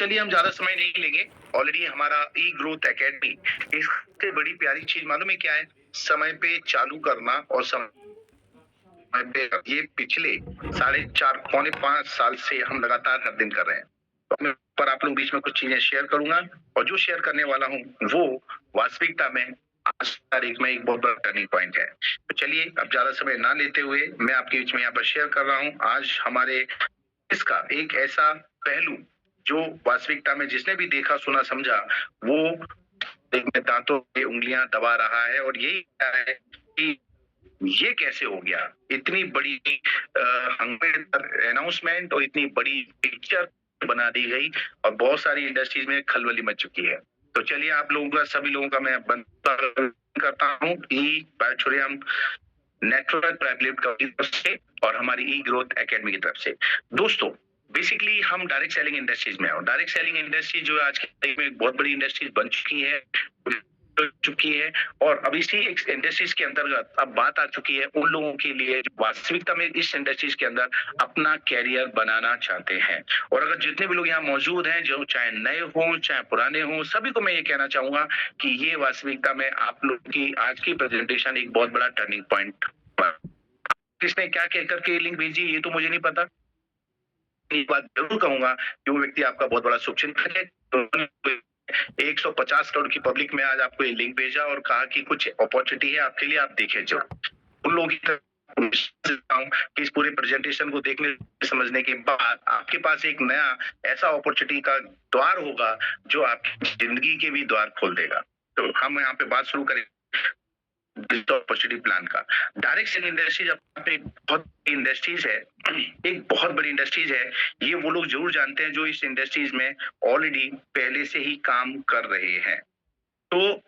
चलिए हम ज्यादा समय नहीं लेंगे। ऑलरेडी हमारा ई ग्रोथ एकेडमी, इससे बड़ी प्यारी चीज मालूम है क्या है? समय पे चालू करना और समय पे। ये पिछले 4.5 पौने 5 साल से हम लगातार हर दिन कर रहे हैं। तो मैं पर आप लोग बीच में कुछ चीजें शेयर करूंगा, और जो शेयर करने वाला हूँ वो वास्तविकता में आज की तारीख में एक बहुत बड़ा टर्निंग पॉइंट है। तो चलिए अब ज्यादा समय ना लेते हुए मैं आपके बीच में यहाँ पर शेयर कर रहा हूँ आज हमारे इसका एक ऐसा पहलू जो वास्तविकता में जिसने भी देखा सुना समझा वो एक में दांतों पे उंगलियां दबा रहा है, और यही है कि ये कैसे हो गया। इतनी बड़ी अनाउंसमेंट और इतनी बड़ी पिक्चर बना दी गई और बहुत सारी इंडस्ट्रीज में खलबली मच चुकी है। तो चलिए आप लोगों का, सभी लोगों का मैं बंदा करता हूँ ई बायोथोरियम नेटवर्क प्राइवेट कंपनी की तरफ से और हमारी ई ग्रोथ एकेडमी की तरफ से। दोस्तों, बेसिकली हम डायरेक्ट सेलिंग इंडस्ट्रीज में हैं। डायरेक्ट सेलिंग इंडस्ट्री जो आज के टाइम में एक बहुत बड़ी इंडस्ट्रीज बन चुकी है और अब इसी इंडस्ट्रीज के अंतर्गत अब बात आ चुकी है उन लोगों के लिए जो वास्तविकता में इस इंडस्ट्रीज के अंदर अपना कैरियर बनाना चाहते हैं। और अगर जितने भी लोग यहाँ मौजूद हैं, जो चाहे नए हों चाहे पुराने हों, सभी को मैं ये कहना चाहूंगा कि ये वास्तविकता में आप लोग की आज की प्रेजेंटेशन एक बहुत बड़ा टर्निंग पॉइंट। किसने क्या कह करके लिंक भेजी ये तो मुझे नहीं पता। एक बात जरूर कहूंगा कि वो व्यक्ति आपका बहुत बड़ा शुभचिंतक है। तो 150 करोड़ की पब्लिक में आज आपको ये लिंक भेजा और कहा कि कुछ अपॉर्चुनिटी है आपके लिए, आप देखें जरूर। उन लोगों की कि इस पूरे प्रेजेंटेशन को देखने समझने के बाद आपके पास एक नया ऐसा अपॉर्चुनिटी का द्वार होगा जो आपकी जिंदगी के भी द्वार खोल देगा। तो हम यहाँ पे बात शुरू करें अपॉर्चुनिटी प्लान का। डायरेक्ट सेलिंग इंडस्ट्रीज अपने बहुत इंडस्ट्रीज है, एक बहुत बड़ी इंडस्ट्रीज है। ये वो लोग जरूर जानते हैं जो इस इंडस्ट्रीज में ऑलरेडी पहले से ही काम कर रहे हैं। तो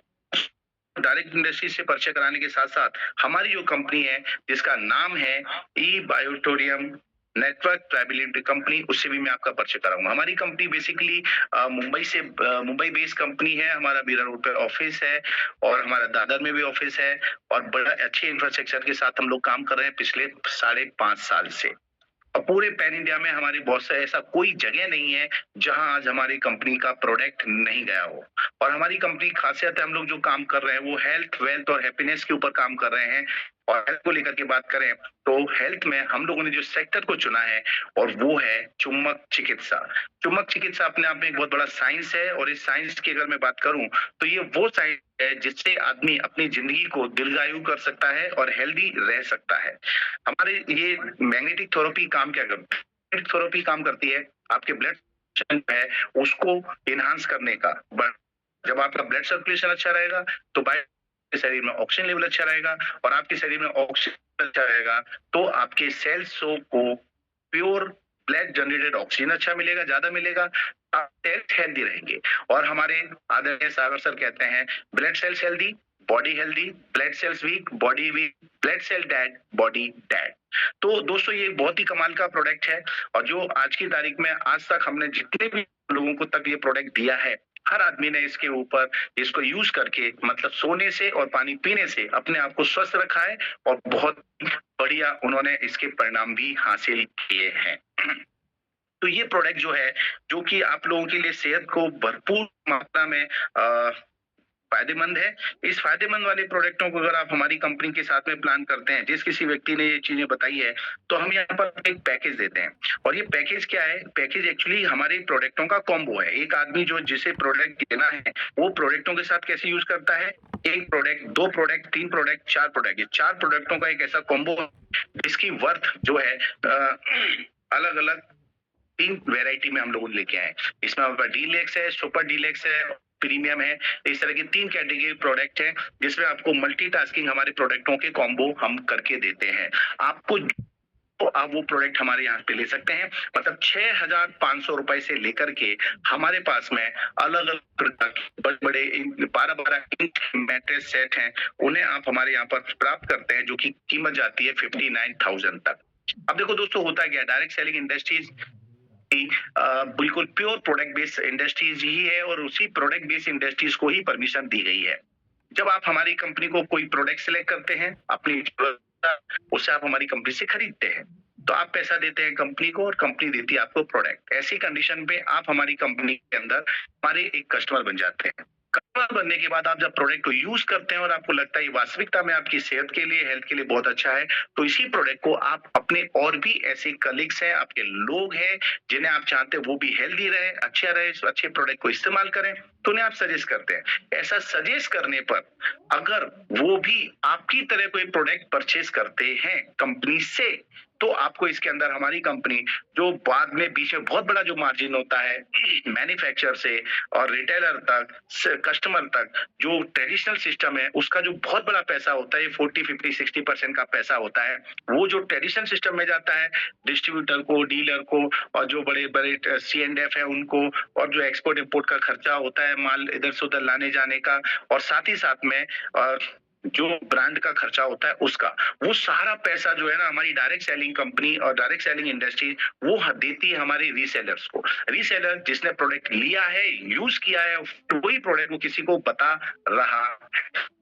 डायरेक्ट इंडस्ट्री से परिचय कराने के साथ साथ हमारी जो कंपनी है जिसका नाम है ई बायोटोरियम नेटवर्क प्राइवेट लिमिटेड कंपनी, उससे भी मैं आपका परिचय कराऊंगा। हमारी company basically Mumbai based company है। हमारा बीरा रोड पे ऑफिस है और हमारा दादर में भी ऑफिस है और बड़ा अच्छे इंफ्रास्ट्रक्चर के साथ हम लोग काम कर रहे हैं पिछले 5.5 साल से। और पूरे पैन इंडिया में हमारी बहुत से ऐसा कोई जगह नहीं है जहां आज हमारी कंपनी का प्रोडक्ट नहीं गया हो। और हमारी कंपनी खासियत है, हम लोग जो काम कर रहे हैं वो हेल्थ वेल्थ और हैप्पीनेस के ऊपर काम कर रहे हैं। और हेल्थ को लेकर के बात करें तो हेल्थ में हम लोगों ने जो सेक्टर को चुना है और वो है चुंबक चिकित्सा। चुंबक चिकित्सा अपने आप में एक बहुत बड़ा साइंस है और इस साइंस की अगर मैं बात करूं तो ये वो साइंस है जिससे आदमी अपनी जिंदगी को दीर्घायु कर सकता है और हेल्दी रह सकता है। हमारे ये मैग्नेटिक थेरेपी काम क्या करती है? मैग्नेटिक थेरेपी काम करती है आपके ब्लड है उसको इनहांस करने का। जब आपका ब्लड सर्कुलेशन अच्छा रहेगा तो शरीर में ऑक्सीजन लेवल अच्छा रहेगा और आपके शरीर में ऑक्सीजन अच्छा रहेगा तो आपके सेल्स को प्योर ब्लड जनरेटेड ऑक्सीजन अच्छा मिलेगा, ज्यादा मिलेगा, आप सेल्स हेल्दी रहेंगे। और हमारे आदरणीय सागर सर कहते हैं blood cells healthy body healthy, blood cells weak body weak, blood cell dead body dead. तो दोस्तों ये बहुत ही कमाल का प्रोडक्ट है और जो आज की तारीख में आज तक हमने जितने भी लोगों को तक ये प्रोडक्ट दिया है हर आदमी ने इसके ऊपर इसको यूज करके मतलब सोने से और पानी पीने से अपने आप को स्वस्थ रखा है और बहुत बढ़िया उन्होंने इसके परिणाम भी हासिल किए हैं। तो ये प्रोडक्ट जो है जो कि आप लोगों के लिए सेहत को भरपूर मात्रा में फायदेमंद है। इस फायदेमंद वाले प्रोडक्टों को अगर आप हमारी कंपनी के साथ में प्लान करते हैं, जिस किसी व्यक्ति ने ये चीजें बताई है, तो हम यहाँ पर एक पैकेज देते हैं। और ये पैकेज क्या है? पैकेज एक्चुअली हमारे प्रोडक्टों का कॉम्बो है। एक आदमी जो जिसे प्रोडक्ट लेना है वो प्रोडक्टों के साथ कैसे यूज करता है, एक प्रोडक्ट, दो प्रोडक्ट, तीन प्रोडक्ट, चार प्रोडक्ट, ये चार प्रोडक्टों का एक ऐसा कॉम्बो जिसकी वर्थ जो है अलग अलग 3 वेराइटी में हम लोग लेके आए। इसमें हमारे पास डीलक्स है, सुपर डीलक्स है, प्रीमियम है। इस तरह की 3 कैटेगरी प्रोडक्ट है जिसमें आपको मल्टीटास्किंग हमारे प्रोडक्टों के कॉम्बो हम करके देते हैं। आपको तो आप वो प्रोडक्ट हमारे यहाँ पे ले सकते हैं। मतलब 6,500 रुपए से लेकर के हमारे पास में अलग अलग प्रकार के बड़े बड़े 12-12 इंच मैट्रेस सेट हैं, उन्हें आप हमारे यहाँ पर प्राप्त करते हैं जो की कीमत जाती है 59,000 तक। अब देखो दोस्तों होता क्या है, डायरेक्ट सेलिंग इंडस्ट्रीज बिल्कुल प्योर प्रोडक्ट बेस्ड इंडस्ट्रीज ही है और उसी प्रोडक्ट बेस्ड इंडस्ट्रीज को ही परमिशन दी गई है। जब आप हमारी कंपनी को कोई प्रोडक्ट सिलेक्ट करते हैं अपनी उससे आप हमारी कंपनी से खरीदते हैं, तो आप पैसा देते हैं कंपनी को और कंपनी देती है आपको प्रोडक्ट। ऐसी कंडीशन पे आप हमारी कंपनी के अंदर हमारे एक कस्टमर बन जाते हैं। कस्टमर बनने के बाद आप जब प्रोडक्ट को यूज करते हैं और आपको लगता है ये वास्तविकता में आपकी सेहत के लिए, हेल्थ के लिए बहुत अच्छा है, तो इसी प्रोडक्ट को आप अपने और भी ऐसे कलीग्स हैं, आपके लोग हैं जिन्हें आप चाहते हैं वो भी हेल्दी रहे, अच्छा रहे, इस अच्छे प्रोडक्ट को इस्तेमाल करें, तो उन्हें आप सजेस्ट करते हैं। ऐसा सजेस्ट करने पर अगर वो भी आपकी तरह कोई प्रोडक्ट परचेज करते हैं कंपनी से, तो आपको इसके अंदर हमारी कंपनी जो बाद में बीच में बहुत बड़ा जो मार्जिन होता है मैन्युफैक्चरर से और रिटेलर तक, कस्टमर तक, जो ट्रेडिशनल सिस्टम है उसका जो बहुत बड़ा पैसा होता है, 40, 50, 60% का पैसा होता है, वो जो ट्रेडिशनल सिस्टम में जाता है डिस्ट्रीब्यूटर को, डीलर को, और जो बड़े बड़े C&F है उनको, और जो एक्सपोर्ट इम्पोर्ट का खर्चा होता है माल इधर से उधर लाने जाने का, और साथ ही साथ में जो ब्रांड का खर्चा होता है उसका, वो सारा पैसा जो है ना हमारी डायरेक्ट सेलिंग कंपनी और डायरेक्ट सेलिंग इंडस्ट्री वो देती है हमारे रीसेलर्स को। रीसेलर जिसने प्रोडक्ट लिया है, यूज किया है, वही प्रोडक्ट वो किसी को बता रहा।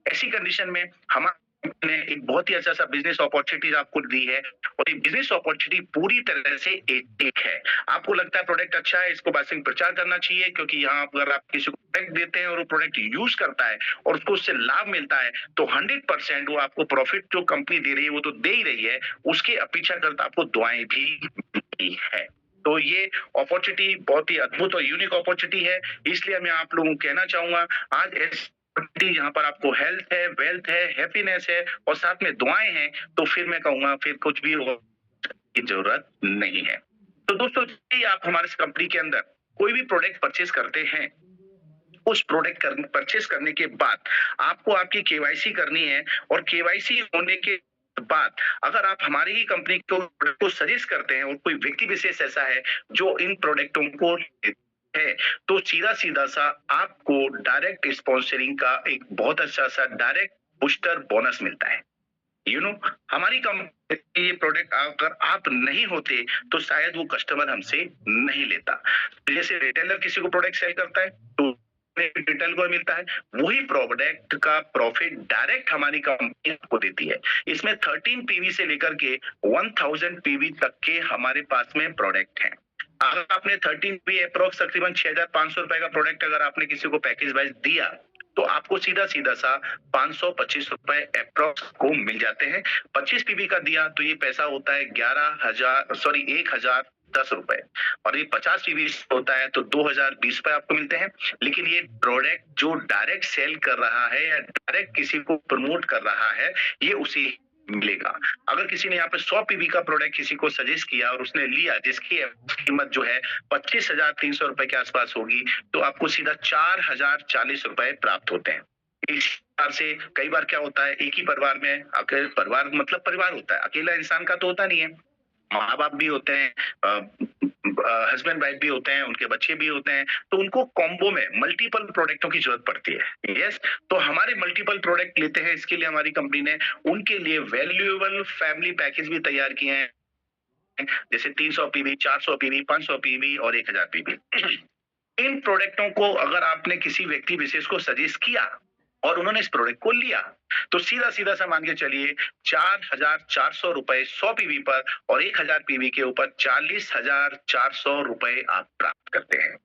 ऐसी कंडीशन में हमारे ने एक बहुत ही अच्छा सा बिजनेस अपॉर्चुनिटी आपको दी है, और ये बिजनेस अपॉर्चुनिटी पूरी तरह से एथिक है। आपको लगता है प्रोडक्ट अच्छा है, इसको मार्केटिंग प्रचार करना चाहिए, क्योंकि यहाँ अगर आप किसी को प्रोडक्ट देते हैं और वो प्रोडक्ट यूज करता है और उसको उससे लाभ मिलता है, तो 100% वो आपको प्रॉफिट जो कंपनी दे रही है वो तो दे ही रही है, उसके अपेक्षा करता आपको दुआएं भी मिलती है। तो ये अपॉर्चुनिटी बहुत ही अद्भुत और यूनिक अपॉर्चुनिटी है, इसलिए मैं आप लोगों को कहना चाहूंगा आज यहाँ पर आपको हेल्थ है, वेल्थ है, हैप्पीनेस है और साथ में दुआएं हैं, तो फिर मैं कहूंगा फिर कुछ भी की जरूरत नहीं है। तो दोस्तों आप हमारे कंपनी के अंदर कोई भी प्रोडक्ट परचेज करते हैं, उस प्रोडक्ट परचेज करने के बाद आपको आपकी केवाईसी करनी है, और केवाईसी होने के बाद अगर आप हमारी ही कंपनी को सजेस्ट करते हैं और कोई व्यक्ति विशेष ऐसा है जो इन प्रोडक्टों को है, तो सीधा सीधा सा आपको डायरेक्ट स्पॉन्सरिंग का एक बहुत अच्छा सा डायरेक्ट बूस्टर बोनस मिलता है। हमारी कंपनी ये प्रोडक्ट अगर आप नहीं होते तो शायद वो कस्टमर हमसे नहीं लेता। जैसे रिटेलर किसी को प्रोडक्ट सेल करता है तो रिटेल को मिलता है, वही प्रोडक्ट का प्रॉफिट डायरेक्ट हमारी कंपनी को देती है। इसमें 13 पीवी से लेकर के 1000 पीवी तक के हमारे पास में प्रोडक्ट हैं। अगर आपने 13 पीवी अप्रोक्स तकरीबन 6500 रुपए का प्रोडक्ट अगर आपने किसी को पैकेज वाइज दिया, तो आपको सीधा सीधा सा 525 रुपए अप्रोक्स को मिल जाते हैं। 25 पीवी का दिया तो ये पैसा होता है 1010 रुपए, और ये 50 पीवी होता है तो 2020 रुपए आपको मिलते हैं। लेकिन ये प्रोडक्ट जो डायरेक्ट सेल कर रहा है या डायरेक्ट किसी को प्रमोट कर रहा है, ये उसी मिलेगा। अगर किसी ने यहाँ पे 100 पीवी का प्रोडक्ट किसी को सजेस्ट किया और उसने लिया, जिसकी कीमत जो है 25,300 रुपए के आसपास होगी, तो आपको सीधा 4,040 रुपए प्राप्त होते हैं। इस प्रकार से कई बार क्या होता है, एक ही परिवार में, अकेले परिवार मतलब परिवार होता है, अकेला इंसान का तो होता नहीं है, माँ बाप भी होते हैं, हस्बैंड वाइफ भी होते हैं, उनके बच्चे भी होते हैं, तो उनको कॉम्बो में मल्टीपल प्रोडक्टों की जरूरत पड़ती है। यस, तो हमारे मल्टीपल प्रोडक्ट लेते हैं, इसके लिए हमारी कंपनी ने उनके लिए वैल्यूएबल फैमिली पैकेज भी तैयार किए हैं, जैसे 300 पीवी, 400 पीवी, 500 पीवी और 1000 पीवी। इन प्रोडक्टों को अगर आपने किसी व्यक्ति विशेष को सजेस्ट किया और उन्होंने इस प्रोडक्ट को लिया, तो सीधा सीधा सा मान के चलिए 4,400 रुपए 100 पीवी पर और 1000 पीवी के ऊपर 40,400 रुपए आप प्राप्त करते हैं।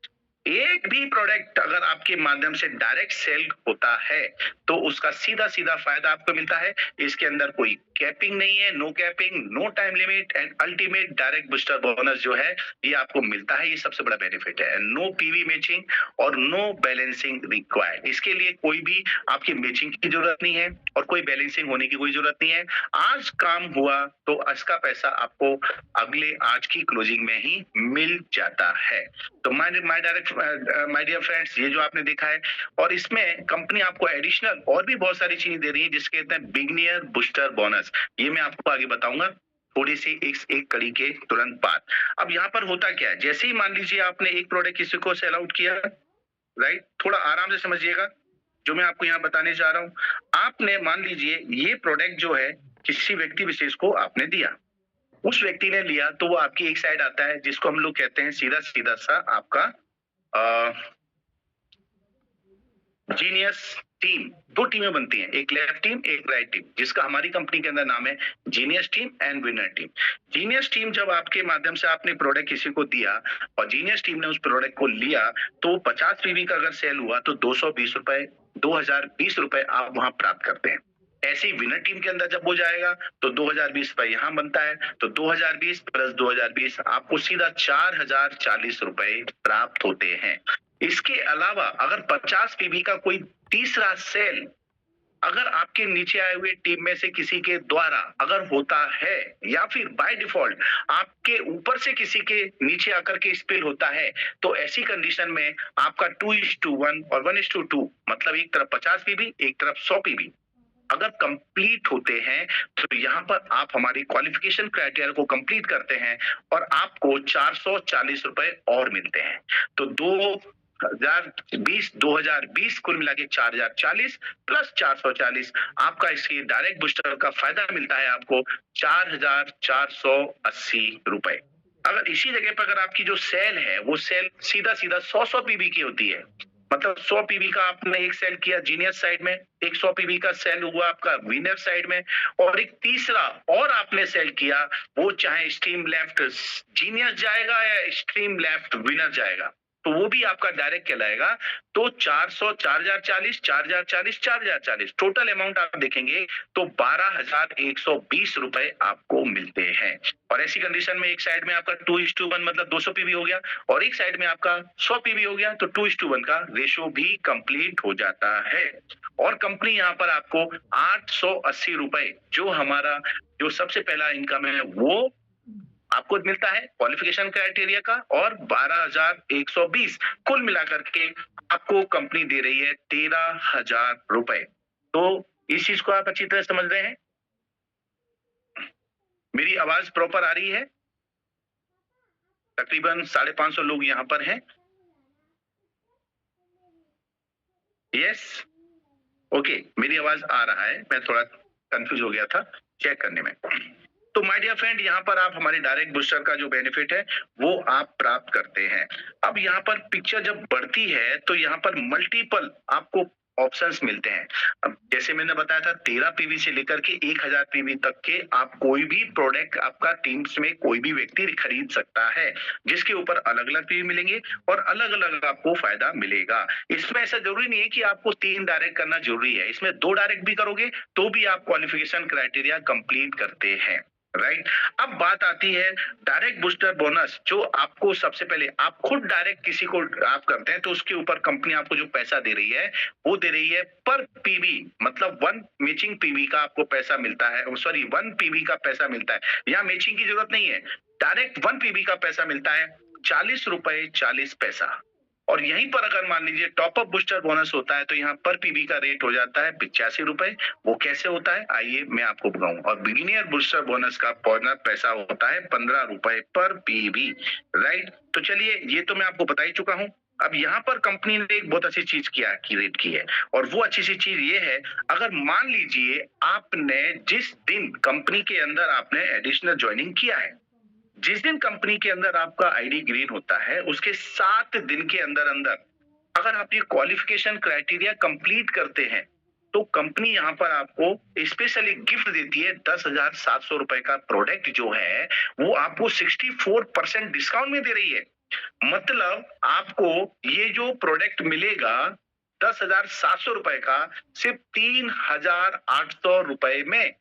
एक भी प्रोडक्ट अगर आपके माध्यम से डायरेक्ट सेल होता है तो उसका सीधा सीधा फायदा आपको मिलता है। इसके अंदर कोई कैपिंग नहीं है, no capping, no time limit and ultimate direct booster bonus जो है ये आपको मिलता है। ये सबसे बड़ा बेनिफिट है। नो पीवी मैचिंग और नो बैलेंसिंग रिक्वायर्ड। इसके लिए कोई भी आपकी मैचिंग की जरूरत नहीं है और कोई बैलेंसिंग होने की कोई जरूरत नहीं है। आज काम हुआ तो इसका पैसा आपको अगले आज की क्लोजिंग में ही मिल जाता है। तो माय डियर फ्रेंड्स, ये जो आपने देखा है, और इसमें कंपनी आपको एडिशनल और भी बहुत सारी चीजें दे रही है जिसके कहते हैं बिगिनियर बूस्टर बोनस। ये मैं आपको आगे बताऊंगा थोड़ी सी एक कड़ी के तुरंत बाद। अब यहाँ पर होता क्या है, जैसे ही मान लीजिए आपने एक प्रोडक्ट किसी को सेल आउट किया, राइट, थोड़ा आराम से समझिएगा जो मैं आपको यहाँ बताने जा रहा हूँ। आपने मान लीजिए ये प्रोडक्ट जो है किसी व्यक्ति विशेष को आपने दिया, उस व्यक्ति ने लिया, तो वो आपकी एक साइड आता है जिसको हम लोग कहते हैं सीधा सीधा सा आपका जीनियस टीम, 2 टीमें बनती हैं, एक लेफ्ट टीम, एक राइट टीम, जिसका हमारी कंपनी के अंदर नाम है genius team and winner team. Genius team जब आपके माध्यम से आपने प्रोडक्ट किसी को दिया और जीनियस टीम ने उस प्रोडक्ट को लिया, तो 50 पीवी का अगर सेल हुआ तो 220 रुपए, 2020 रुपए आप वहां प्राप्त करते हैं। ऐसे ही विनर टीम के अंदर जब हो जाएगा तो 2020 रुपए यहाँ बनता है, तो 2020 प्लस 2020 आपको सीधा 4040 रुपए प्राप्त होते हैं। इसके अलावा अगर 50 पीवी का कोई तीसरा सेल अगर आपके नीचे आए हुए टीम में से किसी के द्वारा अगर होता है, या फिर बाय डिफॉल्ट आपके ऊपर से किसी के नीचे आकर के स्पिल होता है, तो ऐसी कंडीशन में आपका 2:1 और 1:2 मतलब एक तरफ 50 पीवी, एक तरफ 100 पीवी अगर कंप्लीट होते हैं, तो यहाँ पर आप हमारी क्वालिफिकेशन क्राइटेरिया को कंप्लीट करते हैं और आपको 440 रुपए और मिलते हैं। तो 2020 कुल मिला के 4040 प्लस 440 आपका इसकी डायरेक्ट बूस्टर का फायदा मिलता है आपको 4480 रुपए। अगर इसी जगह पर अगर आपकी जो सेल है वो सेल सीधा सीधा 100 पीवी की होती है, मतलब 100 पीवी का आपने एक सेल किया जीनियस साइड में, एक 100 पीवी का सेल हुआ आपका विनर साइड में, और एक तीसरा और आपने सेल किया, वो चाहे स्ट्रीम लेफ्ट जीनियस जाएगा या स्ट्रीम लेफ्ट विनर जाएगा, तो वो भी आपका डायरेक्ट कहलाएगा। तो 400, 4040, 4040, 4040 टोटल अमाउंट आप देखेंगे तो 12,120 रुपए आपको मिलते हैं। और ऐसी कंडीशन में एक साइड में आपका 2:1 मतलब 200 पीवी हो गया और एक साइड में आपका 100 पीवी हो गया, तो 2:1 का रेशो भी कंप्लीट हो जाता है। और कंपनी यहाँ पर आपको 880 रुपए जो हमारा जो सबसे पहला इनकम है वो आपको मिलता है क्वालिफिकेशन क्राइटेरिया का, और 12,120 कुल मिलाकर के आपको कंपनी दे रही है 13,000 रुपए। तो इस चीज को आप अच्छी तरह समझ रहे हैं? मेरी आवाज प्रॉपर आ रही है? तकरीबन 550 लोग यहाँ पर हैं। यस, ओके, मेरी आवाज आ रहा है, मैं थोड़ा कंफ्यूज हो गया था चेक करने में। तो माय डियर फ्रेंड, यहाँ पर आप हमारे डायरेक्ट बूस्टर का जो बेनिफिट है वो आप प्राप्त करते हैं। अब यहाँ पर पिक्चर जब बढ़ती है तो यहाँ पर मल्टीपल आपको ऑप्शंस मिलते हैं। अब जैसे मैंने बताया था 13 पीवी से लेकर के 1000 पीवी तक के आप कोई भी प्रोडक्ट आपका टीम्स में कोई भी व्यक्ति खरीद सकता है, जिसके ऊपर अलग अलग पीवी मिलेंगे और अलग अलग आपको फायदा मिलेगा। इसमें ऐसा जरूरी नहीं है कि आपको 3 डायरेक्ट करना जरूरी है, इसमें 2 डायरेक्ट भी करोगे तो भी आप क्वालिफिकेशन क्राइटेरिया कंप्लीट करते हैं, राइट। अब बात आती है डायरेक्ट बूस्टर बोनस, जो आपको सबसे पहले आप खुद डायरेक्ट किसी को आप करते हैं तो उसके ऊपर कंपनी आपको जो पैसा दे रही है वो दे रही है पर पीवी, मतलब 1 मैचिंग पीवी का आपको पैसा मिलता है, सॉरी 1 पीवी का पैसा मिलता है। यहाँ मैचिंग की जरूरत नहीं है, डायरेक्ट 1 पीवी का पैसा मिलता है 40 रुपए 40 पैसा। और यहीं पर अगर मान लीजिए टॉप अप बूस्टर बोनस होता है तो यहाँ पर पीवी का रेट हो जाता है 85 रुपए। वो कैसे होता है आइए मैं आपको बताऊं। और बिगिनियर बूस्टर बोनस का पैसा होता है 15 रुपए पर पीवी, राइट। तो चलिए ये तो मैं आपको बता ही चुका हूं। अब यहाँ पर कंपनी ने एक बहुत अच्छी चीज क्रिएट की है, और वो अच्छी सी चीज ये है, अगर मान लीजिए आपने जिस दिन कंपनी के अंदर आपने एडिशनल ज्वाइनिंग किया है, जिस दिन कंपनी के अंदर आपका आईडी ग्रीन होता है उसके 7 दिन के अंदर अंदर अगर आप ये क्वालिफिकेशन क्राइटेरिया कंप्लीट करते हैं तो कंपनी यहाँ पर आपको स्पेशली गिफ्ट देती है 10,700 रुपए का प्रोडक्ट जो है वो आपको 64% डिस्काउंट में दे रही है। मतलब आपको ये जो प्रोडक्ट मिलेगा 10,700 रुपए का सिर्फ 3,800 रुपए में।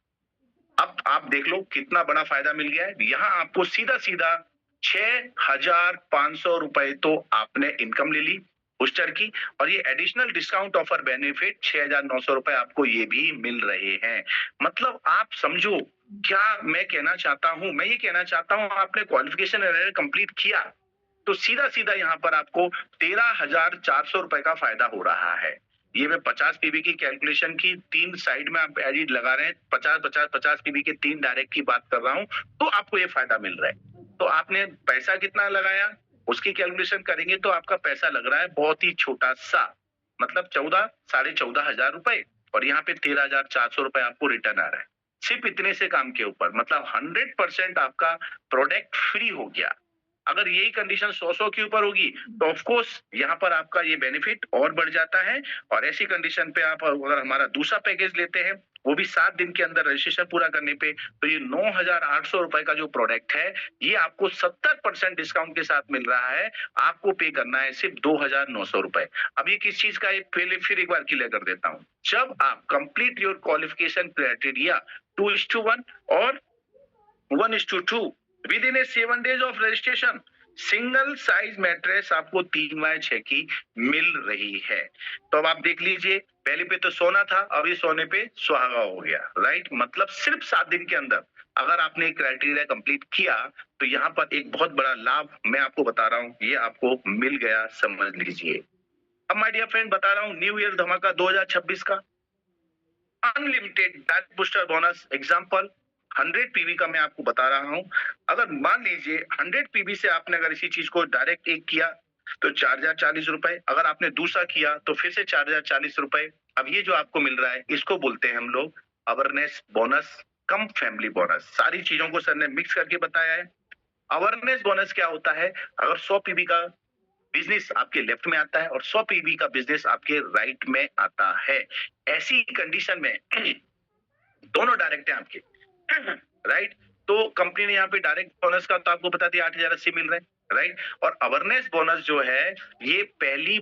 अब आप देख लो कितना बड़ा फायदा मिल गया है। यहाँ आपको सीधा सीधा 6,500 रुपए तो आपने इनकम ले ली बूस्टर की, और ये एडिशनल डिस्काउंट ऑफर बेनिफिट 6,900 रुपए आपको ये भी मिल रहे हैं। मतलब आप समझो क्या मैं कहना चाहता हूं। मैं ये कहना चाहता हूं आपने क्वालिफिकेशन कंप्लीट किया तो सीधा सीधा यहाँ पर आपको 13,400 रुपए का फायदा हो रहा है। ये मैं 50 पीवी की कैलकुलेशन की 3 साइड में आप एडिट लगा रहे हैं, 50 पीवी के 3 डायरेक्ट की बात कर रहा हूं, तो आपको ये फायदा मिल रहा है। तो आपने पैसा कितना लगाया उसकी कैलकुलेशन करेंगे तो आपका पैसा लग रहा है बहुत ही छोटा सा, मतलब 14,500 रुपए, और यहाँ पे 13,400 रुपए आपको रिटर्न आ रहा है सिर्फ इतने से काम के ऊपर। मतलब 100% आपका प्रोडक्ट फ्री हो गया। अगर यही कंडीशन 100 के ऊपर होगी तो ऑफ कोर्स यहाँ पर आपका ये बेनिफिट और बढ़ जाता है। और ऐसी कंडीशन पे आप अगर हमारा दूसरा पैकेज लेते हैं, वो भी 7 दिन के अंदर रजिस्ट्रेशन पूरा करने पे, तो ये 9,800 रुपए का जो प्रोडक्ट है, ये आपको 70% डिस्काउंट के साथ मिल रहा है। आपको पे करना है सिर्फ 2,900 रुपए। अब ये किस चीज का है, पहले फिर एक बार क्लियर कर देता हूँ। जब आप कंप्लीट योर क्वालिफिकेशन क्राइटेरिया 2:1 और 1:2 with in A 7 days of registration, single size mattress आपको 3x6 की मिल रही है। तो अब आप देख लीजिए, पहले पे तो सोना था, अभी सोने पे सुहागा हो गया, राइट। मतलब सिर्फ 7 दिन के अंदर अगर आपने क्राइटेरिया कंप्लीट किया तो यहाँ पर एक बहुत बड़ा लाभ मैं आपको बता रहा हूँ, ये आपको मिल गया, समझ लीजिए। अब माय डियर फ्रेंड बता रहा हूँ, न्यू ईयर धमाका 2026 का unlimited direct booster bonus example 100 PV का मैं आपको बता रहा हूं। अगर मान लीजिए 100 पीवी से आपने अगर इसी चीज को डायरेक्ट एक किया तो 4,040 रुपए, अगर आपने दूसरा किया तो फिर से 4,040 रुपए। अब ये जो आपको मिल रहा है इसको बोलते हैं हम लोग अवेयरनेस बोनस कम फैमिली बोनस। सारी चीजों को सर ने मिक्स करके बताया है। अवेयरनेस बोनस क्या होता है, अगर 100 पीवी का बिजनेस आपके लेफ्ट में आता है और 100 पीवी का बिजनेस आपके राइट में आता है, ऐसी कंडीशन में दोनों डायरेक्ट है आपके, राइट। तो कंपनी ने यहाँ पे डायरेक्ट बोनस का तो आपको बता दिया 8,080 मिल रहे हैं, राइट। और अवेयरनेस बोनस जो है ये पहली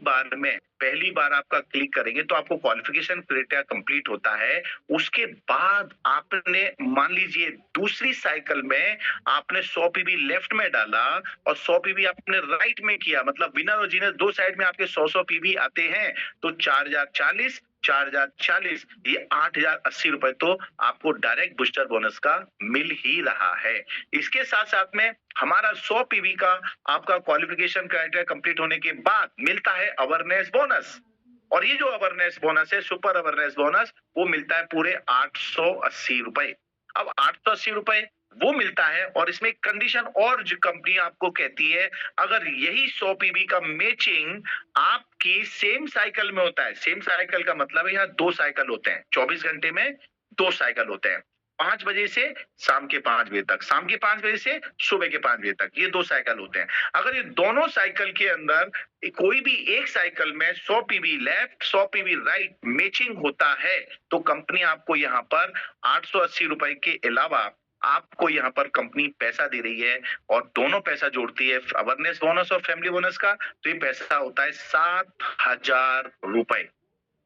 बार आपका क्लिक करेंगे तो आपको क्वालिफिकेशन क्राइटेरिया कंप्लीट होता है। उसके बाद आपने मान लीजिए दूसरी साइकिल में आपने 100 पीवी लेफ्ट में डाला और 100 पीवी आपने राइट में किया, मतलब विनर और जीनर दो साइड में आपके 100 पीवी आते हैं, तो 4,040 ये 8,080 रुपए तो आपको डायरेक्ट बूस्टर बोनस का मिल ही रहा है। इसके साथ साथ में हमारा 100 पीवी का आपका क्वालिफिकेशन क्राइटेरिया कंप्लीट होने के बाद मिलता है अवेयरनेस बोनस। और ये जो अवेयरनेस बोनस है, सुपर अवेयरनेस बोनस, वो मिलता है पूरे 880 रुपए। अब 880 रुपए वो मिलता है और इसमें एक कंडीशन और जो कंपनी आपको कहती है, अगर यही 100 पीवी का मैचिंग आपकी सेम साइकिल में होता है, सेम साइकिल का मतलब है यहाँ 2 साइकिल होते हैं, 24 घंटे में 2 साइकिल होते हैं, 5 बजे से शाम के 5 बजे तक, शाम के 5 बजे से सुबह के 5 बजे तक, ये 2 साइकिल होते हैं। अगर ये दोनों साइकिल के अंदर कोई भी एक साइकिल में 100 PV left 100 PV right matching होता है तो कंपनी आपको यहाँ पर 880 रुपए के अलावा आपको यहाँ पर कंपनी पैसा दे रही है, और दोनों पैसा जोड़ती है अवेयरनेस बोनस और फैमिली बोनस का, तो ये पैसा होता है 7,000 रुपए,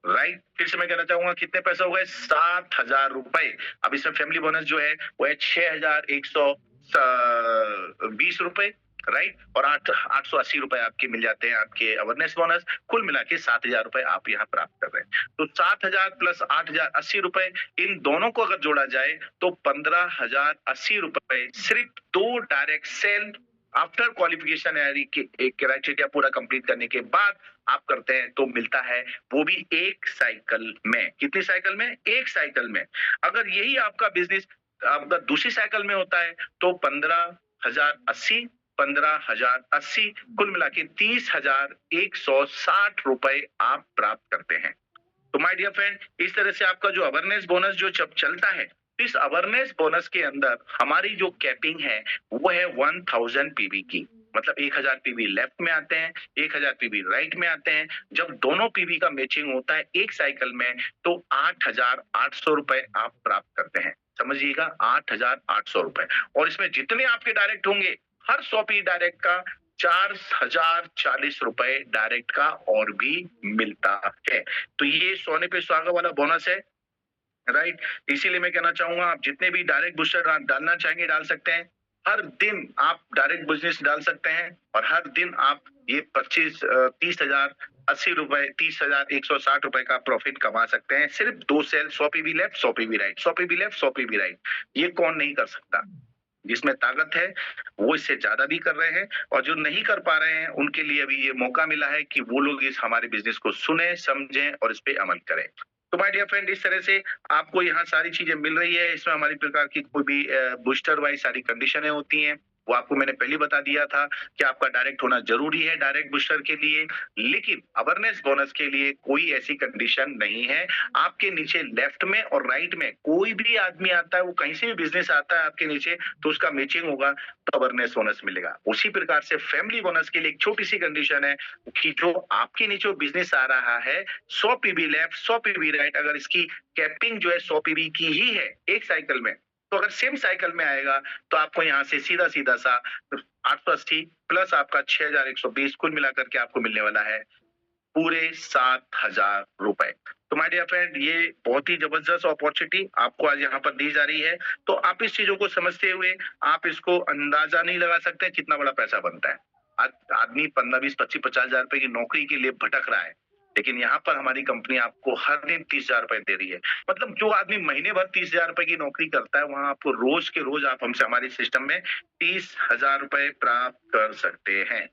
राइट। फिर से मैं कहना चाहूंगा कितने पैसे हो गए, 7,000 रुपए। अब इसमें फैमिली बोनस जो है वो है 6,120 रुपए, राइट। और 880 रुपए आपके मिल जाते हैं आपके अवेयरनेस बोनस। कुल मिला के 7,000 रुपए आप यहाँ प्राप्त कर रहे हैं। तो 7,000 प्लस 8,080 रुपए, इन दोनों को अगर जोड़ा जाए तो 15,080 रुपए सिर्फ 2 direct sale after qualification criteria पूरा कंप्लीट करने के बाद आप करते हैं तो मिलता है, वो भी एक साइकिल में। कितनी साइकिल में, एक साइकिल में। अगर यही आपका बिजनेस आपका दूसरी साइकिल में होता है तो 15,080 कुल मिला के 30,160 रुपए आप प्राप्त करते हैं। तो माय डियर फ्रेंड, इस तरह से आपका जो अवेयरनेस बोनस जो जब चलता है, इस अवेयरनेस बोनस के अंदर हमारी जो कैपिंग है वो है 1,000 पीवी की, मतलब 1,000 पीवी लेफ्ट में आते हैं, 1,000 पीवी राइट में आते हैं। जब दोनों पीवी का मैचिंग होता है एक साइकिल में तो 8,800 रुपए आप प्राप्त करते हैं। समझिएगा, 8,800 रुपए। और इसमें जितने आपके डायरेक्ट होंगे, हर 100 पीवी डायरेक्ट का 4,040 रुपए डायरेक्ट का और भी मिलता है। तो ये सोने पे सुहागा वाला बोनस है, राइट। इसीलिए मैं कहना चाहूंगा आप जितने भी डायरेक्ट बूस्टर डालना चाहेंगे डाल सकते हैं। हर दिन आप डायरेक्ट बिजनेस डाल सकते हैं और हर दिन आप ये 30,080 रुपए 30,160 रुपए का प्रॉफिट कमा सकते हैं। सिर्फ 2 sale, 100 PV left 100 PV right, 100 PV left 100 PV right. ये कौन नहीं कर सकता, जिसमें ताकत है वो इससे ज्यादा भी कर रहे हैं, और जो नहीं कर पा रहे हैं उनके लिए अभी ये मौका मिला है कि वो लोग इस हमारे बिजनेस को सुने, समझें और इस पे अमल करें। तो माय डियर फ्रेंड, इस तरह से आपको यहाँ सारी चीजें मिल रही है। इसमें हमारी प्रकार की कोई भी बूस्टर वाइज सारी कंडीशनें होती हैं, वो आपको मैंने पहले बता दिया था कि आपका डायरेक्ट होना जरूरी है डायरेक्ट बूस्टर के लिए, लेकिन अवेयरनेस बोनस के लिए कोई ऐसी कंडीशन नहीं है। आपके नीचे लेफ्ट में और राइट में कोई भी आदमी आता है, वो कहीं से भी बिजनेस आता है आपके नीचे, तो उसका मैचिंग होगा तो अवेयरनेस बोनस मिलेगा। उसी प्रकार से फैमिली बोनस के लिए एक छोटी सी कंडीशन है कि जो आपके नीचे बिजनेस आ रहा है 100 पीबी लेफ्ट 100 पीबी राइट, अगर इसकी कैपिंग जो है 100 पीबी की ही है एक साइकिल में, तो अगर सेम साइकिल में आएगा तो आपको यहाँ से सीधा सीधा सा 880 प्लस आपका 6120 कुल मिलाकर के आपको मिलने वाला है पूरे 7000 रुपए। तो माय डियर फ्रेंड, ये बहुत ही जबरदस्त अपॉर्चुनिटी आपको आज यहाँ पर दी जा रही है। तो आप इस चीजों को समझते हुए आप इसको अंदाजा नहीं लगा सकते कितना बड़ा पैसा बनता है। आदमी 15 20 25 50 हजार रुपए की नौकरी के लिए भटक रहा है, लेकिन यहाँ पर हमारी कंपनी आपको हर दिन 30,000 रुपए दे रही है। मतलब जो आदमी महीने भर 30,000 रुपए की नौकरी करता है, वहां आपको रोज के रोज आप हमसे हमारे सिस्टम में 30,000 रुपए प्राप्त कर सकते हैं।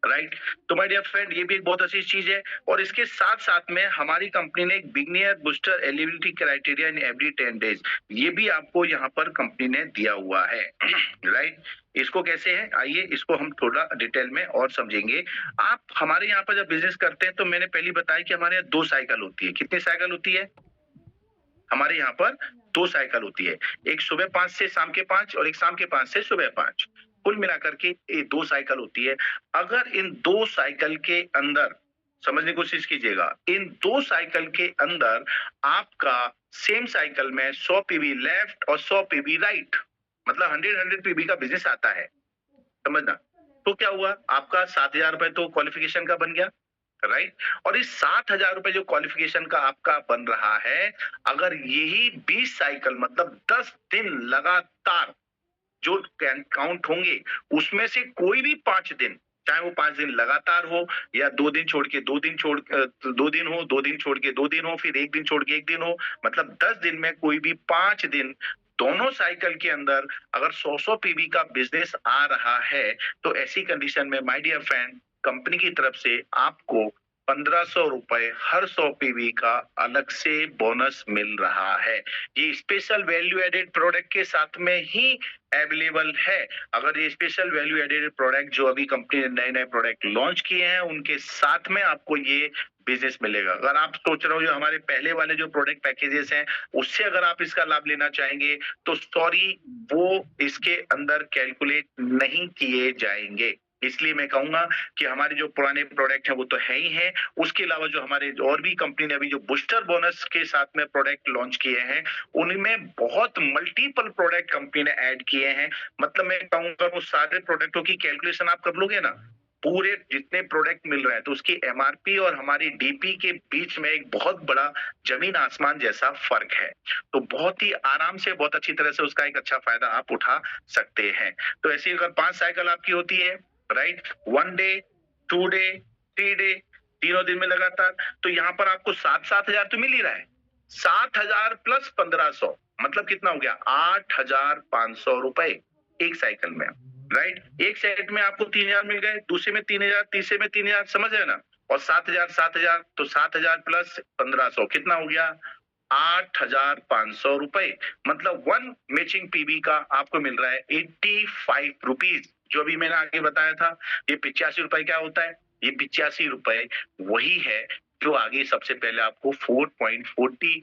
राइट, तो माय डियर फ्रेंड, ये भी एक बहुत अच्छी चीज है। और इसके साथ साथ में हमारी कंपनी ने एक beginner booster eligibility criteria in every 10 days, ये भी आपको यहाँ पर कंपनी ने दिया हुआ है। राइट, इसको कैसे है, आइए इसको हम थोड़ा डिटेल में और समझेंगे। आप हमारे यहाँ पर जब बिजनेस करते हैं तो मैंने पहले बताया कि हमारे यहाँ 2 साइकिल होती है। कितनी साइकिल होती है हमारे यहाँ पर? 2 साइकिल होती है, एक सुबह 5 से शाम के 5 और एक शाम के 5 से सुबह 5, कुल मिलाकर के ये 2 साइकिल होती है। अगर इन 2 साइकिल के अंदर, समझने की कोशिश कीजिएगा, इन 2 साइकिल के अंदर आपका सेम साइकिल में 100 पीवी लेफ्ट और 100 पीवी राइट, मतलब 100 पीवी का बिजनेस आता है, समझना। तो क्या हुआ, आपका 7,000 रुपए तो क्वालिफिकेशन का बन गया, राइट। और इस 7,000 रुपए जो क्वालिफिकेशन का आपका बन रहा है, अगर यही 20 साइकिल मतलब 10 दिन लगातार जो काउंट होंगे, उसमें से कोई भी 5 दिन, चाहे वो 5 दिन लगातार हो या 2 दिन छोड़ के 2 दिन छोड़ 2 दिन हो, 2 दिन छोड़ के 2 दिन हो, फिर 1 दिन छोड़ के 1 दिन हो, मतलब 10 दिन में कोई भी 5 दिन दोनों साइकिल के अंदर अगर 100 पीवी का बिजनेस आ रहा है, तो ऐसी कंडीशन में माय डियर फ्रेंड, कंपनी की तरफ से आपको 1500 रुपए हर 100 पीवी का अलग से बोनस मिल रहा है। ये स्पेशल वैल्यू एडेड प्रोडक्ट के साथ में ही अवेलेबल है। अगर ये स्पेशल वैल्यू एडेड प्रोडक्ट जो अभी कंपनी ने नए नए प्रोडक्ट लॉन्च किए हैं, उनके साथ में आपको ये बिजनेस मिलेगा। अगर आप सोच रहे हो जो हमारे पहले वाले जो प्रोडक्ट पैकेजेस हैं, उससे अगर आप इसका लाभ लेना चाहेंगे, तो सॉरी, वो इसके अंदर कैलकुलेट नहीं किए जाएंगे। इसलिए मैं कहूंगा कि हमारे जो पुराने प्रोडक्ट हैं वो तो है ही है, उसके अलावा जो हमारे और भी कंपनी ने अभी जो बूस्टर बोनस के साथ में प्रोडक्ट लॉन्च किए हैं, उनमें बहुत मल्टीपल प्रोडक्ट कंपनी ने ऐड किए हैं। मतलब मैं कहूंगा वो सारे प्रोडक्टों की कैलकुलेशन आप कर लोगे ना, पूरे जितने प्रोडक्ट मिल रहे हैं, तो उसकी एमआरपी और हमारी डीपी के बीच में एक बहुत बड़ा जमीन आसमान जैसा फर्क है। तो बहुत ही आराम से, बहुत अच्छी तरह से उसका एक अच्छा फायदा आप उठा सकते हैं। तो ऐसी अगर 5 साइकिल आपकी होती है, राइट, 1 डे 2 डे 3 डे, तीनों दिन में लगातार, तो यहाँ पर आपको 7,000 तो मिल ही रहा है। 7,000 प्लस 1,500 मतलब कितना हो गया, 8,500 रुपए एक साइकिल में, राइट। एक सेट में आपको 3,000 मिल गए, दूसरे में 3,000, तीसरे में 3,000, समझ रहे ना। और 7,000 तो 7,000 प्लस 1,500 कितना हो गया, 8,500 रुपए। मतलब 1 मैचिंग पीबी का आपको मिल रहा है 85 रुपीज। जो अभी मैंने आगे बताया था, ये 85 रुपए क्या होता है, ये 85 रुपए वही है जो आगे सबसे पहले आपको 4.40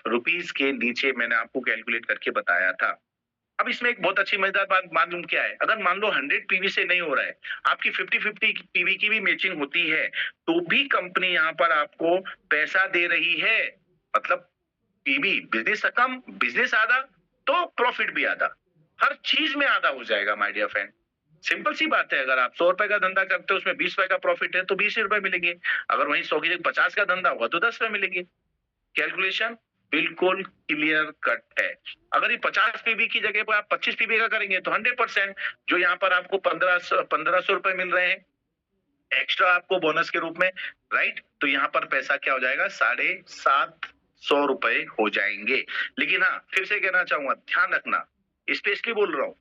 रुपीज के नीचे मैंने आपको कैलकुलेट करके बताया था। अब इसमें एक बहुत अच्छी मजेदार बात मालूम क्या है, अगर मान लो 100 पीवी से नहीं हो रहा है, आपकी 50-50 पीवी की भी मैचिंग होती है, तो भी कंपनी यहाँ पर आपको पैसा दे रही है। मतलब पीवी बिजनेस कम, बिजनेस आधा, तो प्रॉफिट भी आधा, हर चीज में आधा हो जाएगा माय डियर फ्रेंड। सिंपल सी बात है, अगर आप 100 रुपए का धंधा करते हो, उसमें 20 रुपए का प्रॉफिट है, तो 20 रुपए मिलेंगे। अगर वहीं 100 की जगह 50 का धंधा होगा तो 10 रुपए मिलेंगे। कैलकुलेशन बिल्कुल क्लियर कट है। अगर ये 50 पीबी की जगह पर आप 25 पीबी का करेंगे, तो 100% जो यहाँ पर आपको 1500 रुपए मिल रहे हैं एक्स्ट्रा आपको बोनस के रूप में, राइट, तो यहाँ पर पैसा क्या हो जाएगा, 750 रुपए हो जाएंगे। लेकिन हाँ, फिर से कहना चाहूंगा, ध्यान रखना, स्पेशली बोल रहा हूं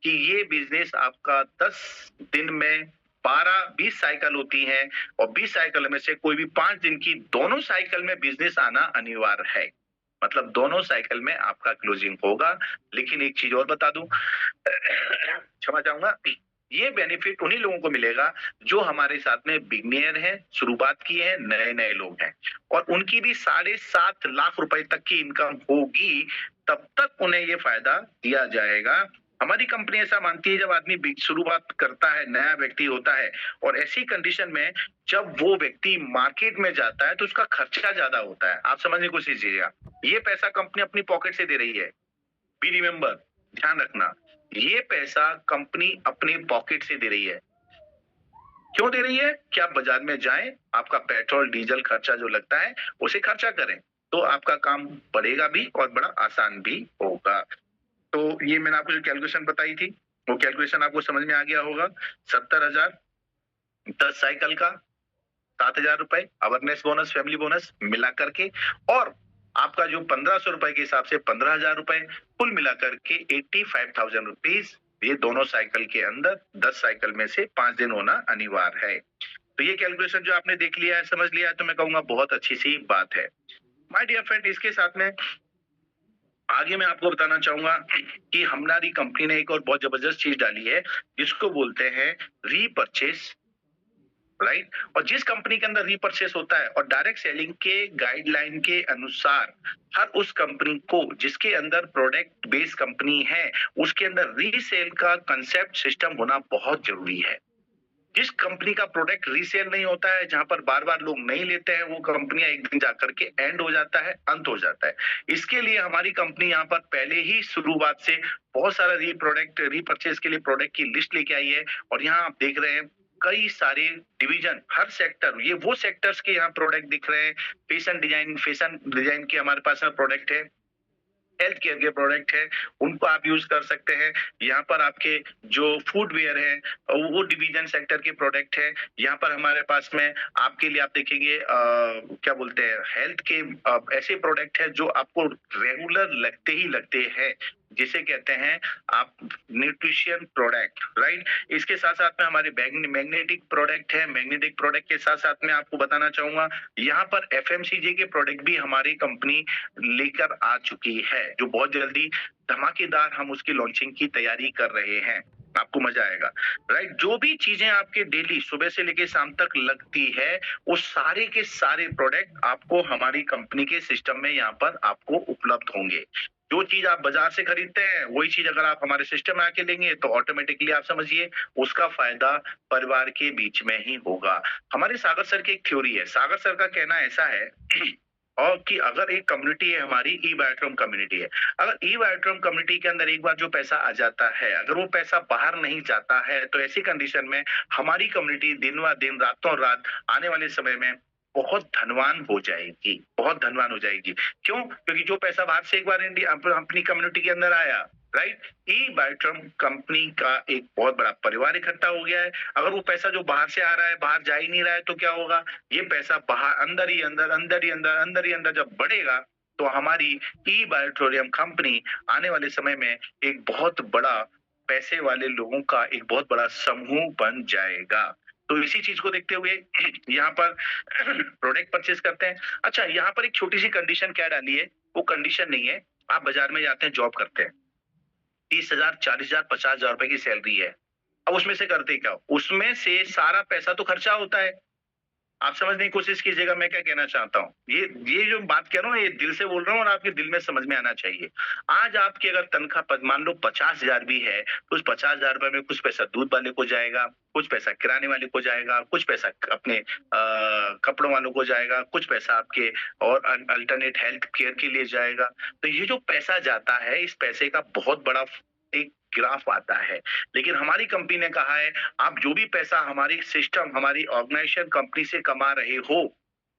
कि ये बिजनेस आपका 10 दिन में 12-20 साइकिल होती है, और 20 साइकिल में से कोई भी 5 दिन की दोनों साइकिल में बिजनेस आना अनिवार्य है। मतलब दोनों साइकिल में आपका क्लोजिंग होगा। लेकिन एक चीज और बता दूं, क्षमा चाहूंगा, ये बेनिफिट उन्हीं लोगों को मिलेगा जो हमारे साथ में बिगनियर है, शुरुआत किए हैं, नए नए लोग हैं, और उनकी भी 7.5 लाख रुपए तक की इनकम होगी, तब तक उन्हें ये फायदा दिया जाएगा। हमारी कंपनी ऐसा मानती है, जब आदमी शुरुआत करता है, नया व्यक्ति होता है, और ऐसी कंडीशन में जब वो व्यक्ति मार्केट में जाता है तो उसका खर्चा ज्यादा होता है। आप समझने की कोशिश कीजिएगा, ये पैसा कंपनी अपनी पॉकेट से दे रही है। बी रिमेंबर, ध्यान रखना, ये पैसा कंपनी अपने पॉकेट से दे रही है। क्यों दे रही है? कि आप बाजार में जाएं, आपका पेट्रोल डीजल खर्चा जो लगता है उसे खर्चा करें, तो आपका काम बढ़ेगा भी और बड़ा आसान भी होगा। तो ये मैंने आपको जो कैलकुलेशन बताई थी, वो कैलकुलेशन आपको समझ में आ गया होगा। 70,000 10 साइकिल का 7,000 रुपए अवेयरनेस बोनस, फैमिली बोनस मिला करके, और आपका जो 1,500 रुपए के हिसाब से 15,000 रुपए, कुल मिलाकर के 85,000 रुपीज, ये दोनों साइकिल के अंदर 10 साइकिल में से 5 दिन होना अनिवार्य है। तो ये कैलकुलेशन जो आपने देख लिया है, समझ लिया है, तो मैं कहूंगा बहुत अच्छी सी बात है। माय डियर फ्रेंड, इसके साथ में आगे मैं आपको बताना चाहूंगा कि हमारी कंपनी ने एक और बहुत जबरदस्त चीज डाली है, जिसको बोलते हैं रीपरचेस, राइट। और जिस कंपनी के अंदर रीपरचेस होता है और डायरेक्ट सेलिंग के गाइडलाइन के अनुसार, हर उस कंपनी को जिसके अंदर प्रोडक्ट बेस्ड कंपनी है, उसके अंदर रीसेल का कंसेप्ट सिस्टम होना बहुत जरूरी है। जिस कंपनी का प्रोडक्ट रीसेल नहीं होता है, जहां पर बार बार लोग नहीं लेते हैं, वो कंपनियां एक दिन जाकर के एंड हो जाता है, अंत हो जाता है। इसके लिए हमारी कंपनी यहाँ पर पहले ही शुरुआत से बहुत सारा रीपरचेज के लिए प्रोडक्ट की लिस्ट लेके आई है। और यहाँ आप देख रहे हैं कई सारे डिवीजन, हर सेक्टर, ये वो सेक्टर्स के यहाँ प्रोडक्ट दिख रहे हैं। फैशन डिजाइन के हमारे पास प्रोडक्ट है, हेल्थ केयर के प्रोडक्ट है, उनको आप यूज कर सकते हैं। यहाँ पर आपके जो फूडवेयर है, वो डिवीजन सेक्टर के प्रोडक्ट है। यहाँ पर हमारे पास में आपके लिए आप देखेंगे क्या बोलते हैं, हेल्थ के ऐसे प्रोडक्ट है जो आपको रेगुलर लगते ही लगते हैं, जिसे कहते हैं आप न्यूट्रिशन प्रोडक्ट, राइट। इसके साथ साथ में हमारे मैग्नेटिक प्रोडक्ट है। मैग्नेटिक प्रोडक्ट के साथ साथ में आपको बताना चाहूंगा, यहाँ पर एफएमसीजी के प्रोडक्ट भी हमारी कंपनी लेकर आ चुकी है, जो बहुत जल्दी धमाकेदार हम उसकी लॉन्चिंग की तैयारी कर रहे हैं। आपको मजा आएगा, राइट। जो भी चीजें आपके डेली सुबह से लेकर शाम तक लगती है, वो सारे के सारे प्रोडक्ट आपको हमारी कंपनी के सिस्टम में यहाँ पर आपको उपलब्ध होंगे। जो चीज आप बाजार से खरीदते हैं, वही चीज अगर आप हमारे सिस्टम में आके लेंगे, तो ऑटोमेटिकली आप समझिए उसका फायदा परिवार के बीच में ही होगा। हमारे सागर सर की एक थ्योरी है। सागर सर का कहना ऐसा है और कि अगर एक कम्युनिटी है हमारी, ई बायोट्रॉम कम्युनिटी है, अगर ई बायोट्रॉम कम्युनिटी के अंदर एक बार जो पैसा आ जाता है, अगर वो पैसा बाहर नहीं जाता है, तो ऐसी कंडीशन में हमारी कम्युनिटी दिन व दिन, रातों रात आने वाले समय में बहुत धनवान हो जाएगी, बहुत धनवान हो जाएगी। क्यों? क्योंकि जो पैसा बाहर से एक बार इंडिया अपनी कम्युनिटी के अंदर आया, राइट, ई बायोट्रॉम कंपनी का एक बहुत बड़ा परिवार इकट्ठा हो गया है। अगर वो पैसा जो बाहर से आ रहा है बाहर जा ही नहीं रहा है, तो क्या होगा? ये पैसा बाहर अंदर ही अंदर जब बढ़ेगा, तो हमारी ई बायोट्रोरियम कंपनी आने वाले समय में एक बहुत बड़ा पैसे वाले लोगों का एक बहुत बड़ा समूह बन जाएगा। तो इसी चीज को देखते हुए यहाँ पर प्रोडक्ट परचेज करते हैं। अच्छा, यहाँ पर एक छोटी सी कंडीशन क्या डाली है, वो कंडीशन नहीं है। आप बाजार में जाते हैं, जॉब करते हैं, 30,000, 40,000, 50,000 रुपए की सैलरी है। अब उसमें से करते क्या? उसमें से सारा पैसा तो खर्चा होता है। आप समझने की कोशिश कीजिएगा मैं क्या कहना चाहता हूँ। ये जो बात कह रहा हूँ, ये दिल से बोल रहा हूँ और आपके दिल में समझ में आना चाहिए। आज आपकी अगर तनख्वाह मान लो 50,000 भी है, तो उस 50,000 रुपए में कुछ पैसा दूध वाले को जाएगा, कुछ पैसा किराने वाले को जाएगा, कुछ पैसा अपने कपड़ों वालों को जाएगा, कुछ पैसा आपके और अल्टरनेट हेल्थ केयर के लिए जाएगा। तो ये जो पैसा जाता है, इस पैसे का बहुत बड़ा एक ग्राफ आता है। लेकिन हमारी कंपनी ने कहा है, आप जो भी पैसा हमारी सिस्टम, हमारी ऑर्गेनाइजेशन कंपनी से कमा रहे हो,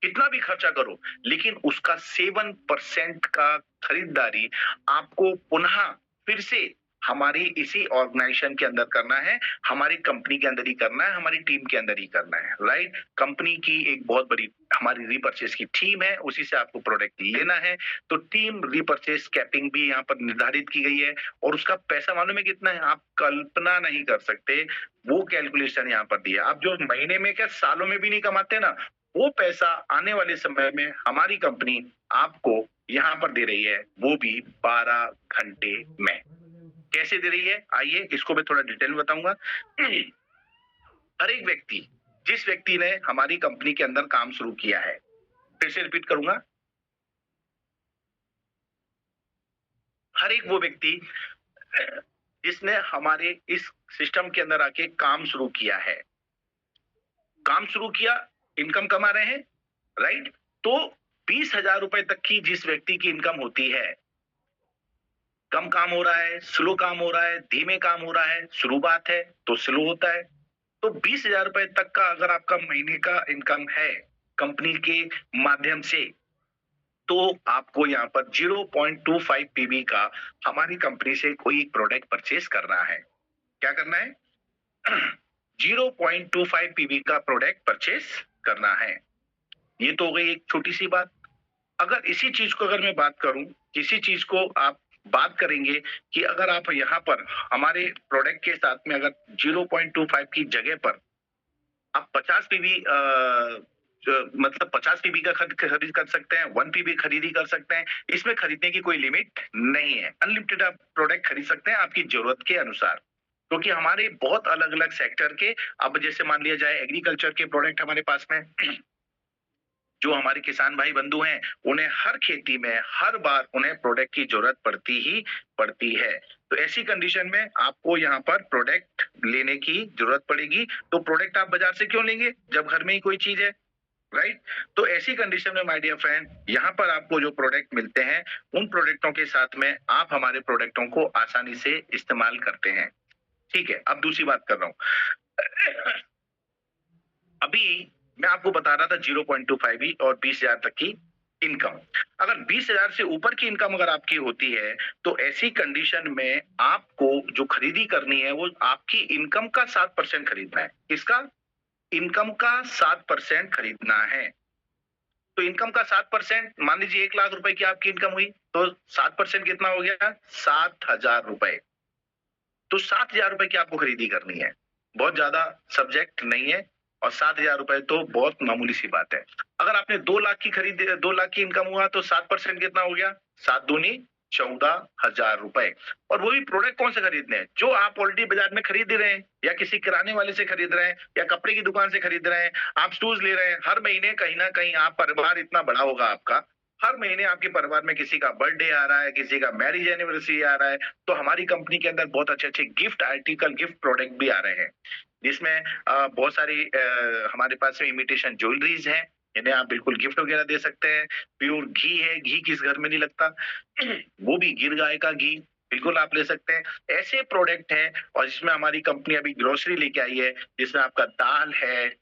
कितना भी खर्चा करो, लेकिन उसका 7% का खरीदारी आपको पुनः फिर से हमारी इसी ऑर्गेनाइजेशन के अंदर करना है, हमारी कंपनी के अंदर ही करना है, हमारी टीम के अंदर ही करना है, राइट। कंपनी की एक बहुत बड़ी हमारी रीपरचेज की टीम है, उसी से आपको प्रोडक्ट लेना है। तो टीम रीपरचेज कैपिंग भी यहाँ पर निर्धारित की गई है, और उसका पैसा मालूम है कितना है? आप कल्पना नहीं कर सकते। वो कैलकुलेशन यहाँ पर दिया। आप जो महीने में क्या सालों में भी नहीं कमाते ना, वो पैसा आने वाले समय में हमारी कंपनी आपको यहाँ पर दे रही है, वो भी 12 घंटे में। कैसे दे रही है, आइए इसको मैं थोड़ा डिटेल में बताऊंगा। हर एक व्यक्ति, जिस व्यक्ति ने हमारी कंपनी के अंदर काम शुरू किया है, फिर से रिपीट करूंगा, हर एक वो व्यक्ति जिसने हमारे इस सिस्टम के अंदर आके काम शुरू किया है, काम शुरू किया, इनकम कमा रहे हैं, राइट। तो 20,000 रुपए तक की जिस व्यक्ति की इनकम होती है, कम काम हो रहा है, स्लो काम हो रहा है, धीमे काम हो रहा है, शुरू बात है तो स्लो होता है। तो 20,000 रुपए तक का अगर आपका महीने का इनकम है कंपनी के माध्यम से, तो आपको यहाँ पर 0.25 पीबी का हमारी कंपनी से कोई प्रोडक्ट परचेस करना है। क्या करना है? 0.25 पीबी का प्रोडक्ट परचेस करना है। ये तो हो गई एक छोटी सी बात। अगर इसी चीज को अगर मैं बात करूं, किसी चीज को आप बात करेंगे कि अगर आप यहाँ पर हमारे प्रोडक्ट के साथ में अगर 0.25 की जगह पर आप 50 पीबी मतलब 50 पीबी का खरीद कर सकते हैं, 1 पीबी खरीदी कर सकते हैं। इसमें खरीदने की कोई लिमिट नहीं है, अनलिमिटेड आप प्रोडक्ट खरीद सकते हैं आपकी जरूरत के अनुसार, क्योंकि हमारे बहुत अलग अलग सेक्टर के, अब जैसे मान लिया जाए एग्रीकल्चर के प्रोडक्ट हमारे पास में, जो हमारे किसान भाई बंधु हैं, उन्हें हर खेती में हर बार उन्हें प्रोडक्ट की जरूरत पड़ती ही पड़ती है। तो ऐसी कंडीशन में आपको यहाँ पर प्रोडक्ट लेने की जरूरत पड़ेगी। तो प्रोडक्ट आप बाजार से क्यों लेंगे जब घर में ही कोई चीज है, राइट। तो ऐसी कंडीशन में माय डियर फ्रेंड, यहाँ पर आपको जो प्रोडक्ट मिलते हैं, उन प्रोडक्टों के साथ में आप हमारे प्रोडक्टों को आसानी से इस्तेमाल करते हैं। ठीक है, अब दूसरी बात कर रहा हूं। अभी मैं आपको बता रहा था 0.25 ही और 20,000 तक की इनकम। अगर 20,000 से ऊपर की इनकम अगर आपकी होती है, तो ऐसी कंडीशन में आपको जो खरीदी करनी है वो आपकी इनकम का 7% खरीदना है। किसका? इनकम का 7% खरीदना है। तो इनकम का 7%, मान लीजिए 1 लाख रुपए की आपकी इनकम हुई, तो 7% कितना हो गया? 7,000 रुपए। तो 7,000 रुपए की आपको खरीदी करनी है, बहुत ज्यादा सब्जेक्ट नहीं है, और 7,000 रुपए तो बहुत मामूली सी बात है। अगर आपने 2 लाख की खरीदी, 2 लाख की इनकम हुआ, तो 7% कितना हो गया? 7 दूनी 14,000 रुपए। और वो भी प्रोडक्ट कौन से खरीदने हैं? जो आप ऑलरेडी बाजार में खरीद रहे हैं, या किसी किराने वाले से खरीद रहे हैं, या कपड़े की दुकान से खरीद रहे हैं, आप शूज ले रहे हैं। हर महीने कहीं ना कहीं आप, परिवार इतना बड़ा होगा आपका, हर महीने आपके परिवार में किसी का बर्थडे आ रहा है, किसी का मैरिज एनिवर्सरी आ रहा है, तो हमारी कंपनी के अंदर बहुत अच्छे अच्छे गिफ्ट आर्टिकल, गिफ्ट प्रोडक्ट भी आ रहे हैं, जिसमें बहुत सारी हमारे पास में इमिटेशन ज्वेलरीज हैं, इन्हें आप बिल्कुल गिफ्ट वगैरह दे सकते हैं। प्योर घी है, घी किस घर में नहीं लगता, वो भी गिर गाय का घी, बिल्कुल आप ले सकते हैं। ऐसे प्रोडक्ट हैं, और जिसमें हमारी कंपनी अभी ग्रोसरी लेके आई है, जिसमें आपका दाल है,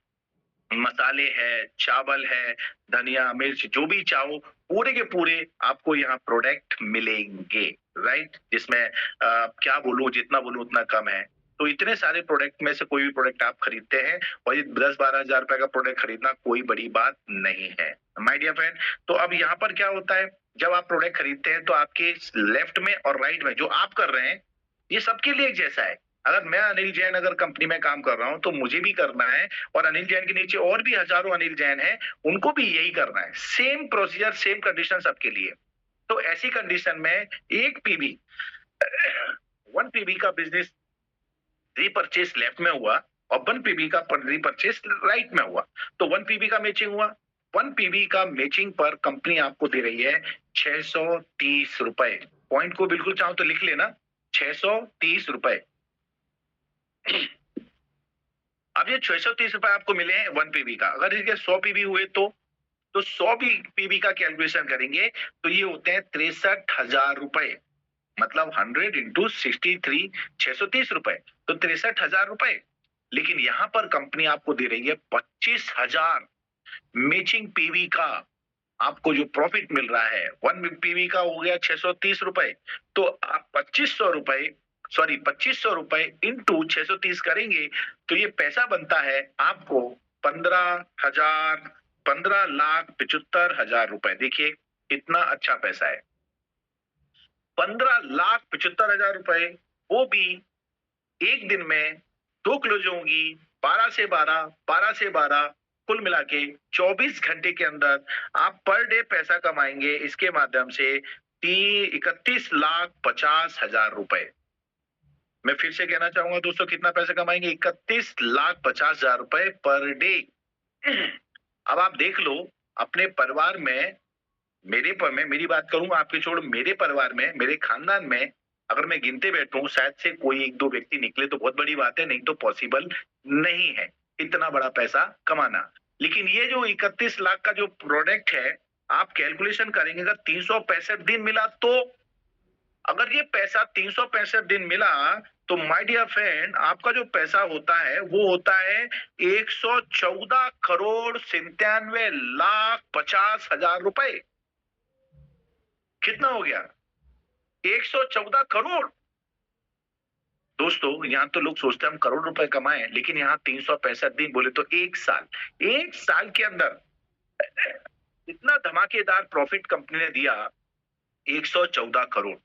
मसाले है, चावल है, धनिया मिर्च, जो भी चाहो पूरे के पूरे आपको यहाँ प्रोडक्ट मिलेंगे, राइट। जिसमें क्या बोलूं, जितना बोलूं उतना कम है। तो इतने सारे प्रोडक्ट में से कोई भी प्रोडक्ट आप खरीदते हैं, और ये 10-12 हजार रुपए का प्रोडक्ट खरीदना कोई बड़ी बात नहीं है, माय डियर फ्रेंड। तो अब यहाँ पर क्या होता है, जब आप प्रोडक्ट खरीदते हैं, तो आपके लेफ्ट में और राइट में जो आप कर रहे हैं, ये सबके लिए एक जैसा है। अगर मैं अनिल जैन अगर कंपनी में काम कर रहा हूं, तो मुझे भी करना है, और अनिल जैन के नीचे और भी हजारों अनिल जैन हैं, उनको भी यही करना है। सेम प्रोसीजर, सेम कंडीशन सबके लिए। तो ऐसी कंडीशन में एक पीबी 1 पीबी का बिजनेस रीपरचेस लेफ्ट में हुआ, और 1 पीबी का रीपरचेस राइट में हुआ, तो 1 पीबी का मैचिंग हुआ। 1 पीबी का मैचिंग पर कंपनी आपको दे रही है 630 रुपए। पॉइंट को बिल्कुल चाहो तो लिख लेना, 630 रुपए। अब ये 630 रुपए आपको मिले हैं 1 पीबी का। अगर इसके 100 पीबी हुए, तो 100 पीबी का कैलकुलेशन करेंगे, तो ये होते हैं 63,000 रुपए। मतलब 100 इंटू 63, 630 रुपए, तो 63,000 रुपए। लेकिन यहां पर कंपनी आपको दे रही है 25,000 मैचिंग पीवी का। आपको जो प्रॉफिट मिल रहा है 1 पीवी का हो गया 630 रुपए, तो आप 2500 रुपए इंटू 630 करेंगे, तो ये पैसा बनता है आपको 15,75,हजार रुपए। देखिए कितना अच्छा पैसा है, 15,75,हजार रुपए, वो भी एक दिन में 2 क्लोज होंगी, 12 से 12, 12 से 12, कुल मिला के 24 घंटे के अंदर आप पर डे पैसा कमाएंगे इसके माध्यम से 31,50,000 रुपए। मैं फिर से कहना चाहूंगा दोस्तों, कितना पैसा कमाएंगे? 31,50,000 रुपए पर डे। अब आप देख लो अपने परिवार में, मेरी बात करूंगा, आपके छोड़ मेरे परिवार में, मेरे खानदान में अगर मैं गिनते बैठूं शायद से कोई एक दो व्यक्ति निकले तो बहुत बड़ी बात है, नहीं तो पॉसिबल नहीं है इतना बड़ा पैसा कमाना। लेकिन ये जो 31 लाख का जो प्रोडक्ट है, आप कैलकुलेशन करेंगे अगर 365 दिन मिला तो, अगर ये पैसा 365 दिन मिला तो माय डियर फ्रेंड आपका जो पैसा होता है वो होता है 114,97,50,000 रुपए। कितना हो गया? 114 करोड़। दोस्तों यहाँ तो लोग सोचते हैं हम करोड़ रुपए कमाएं, लेकिन यहाँ 365 दिन बोले तो एक साल के अंदर इतना धमाकेदार प्रॉफिट कंपनी ने दिया, 114 करोड़।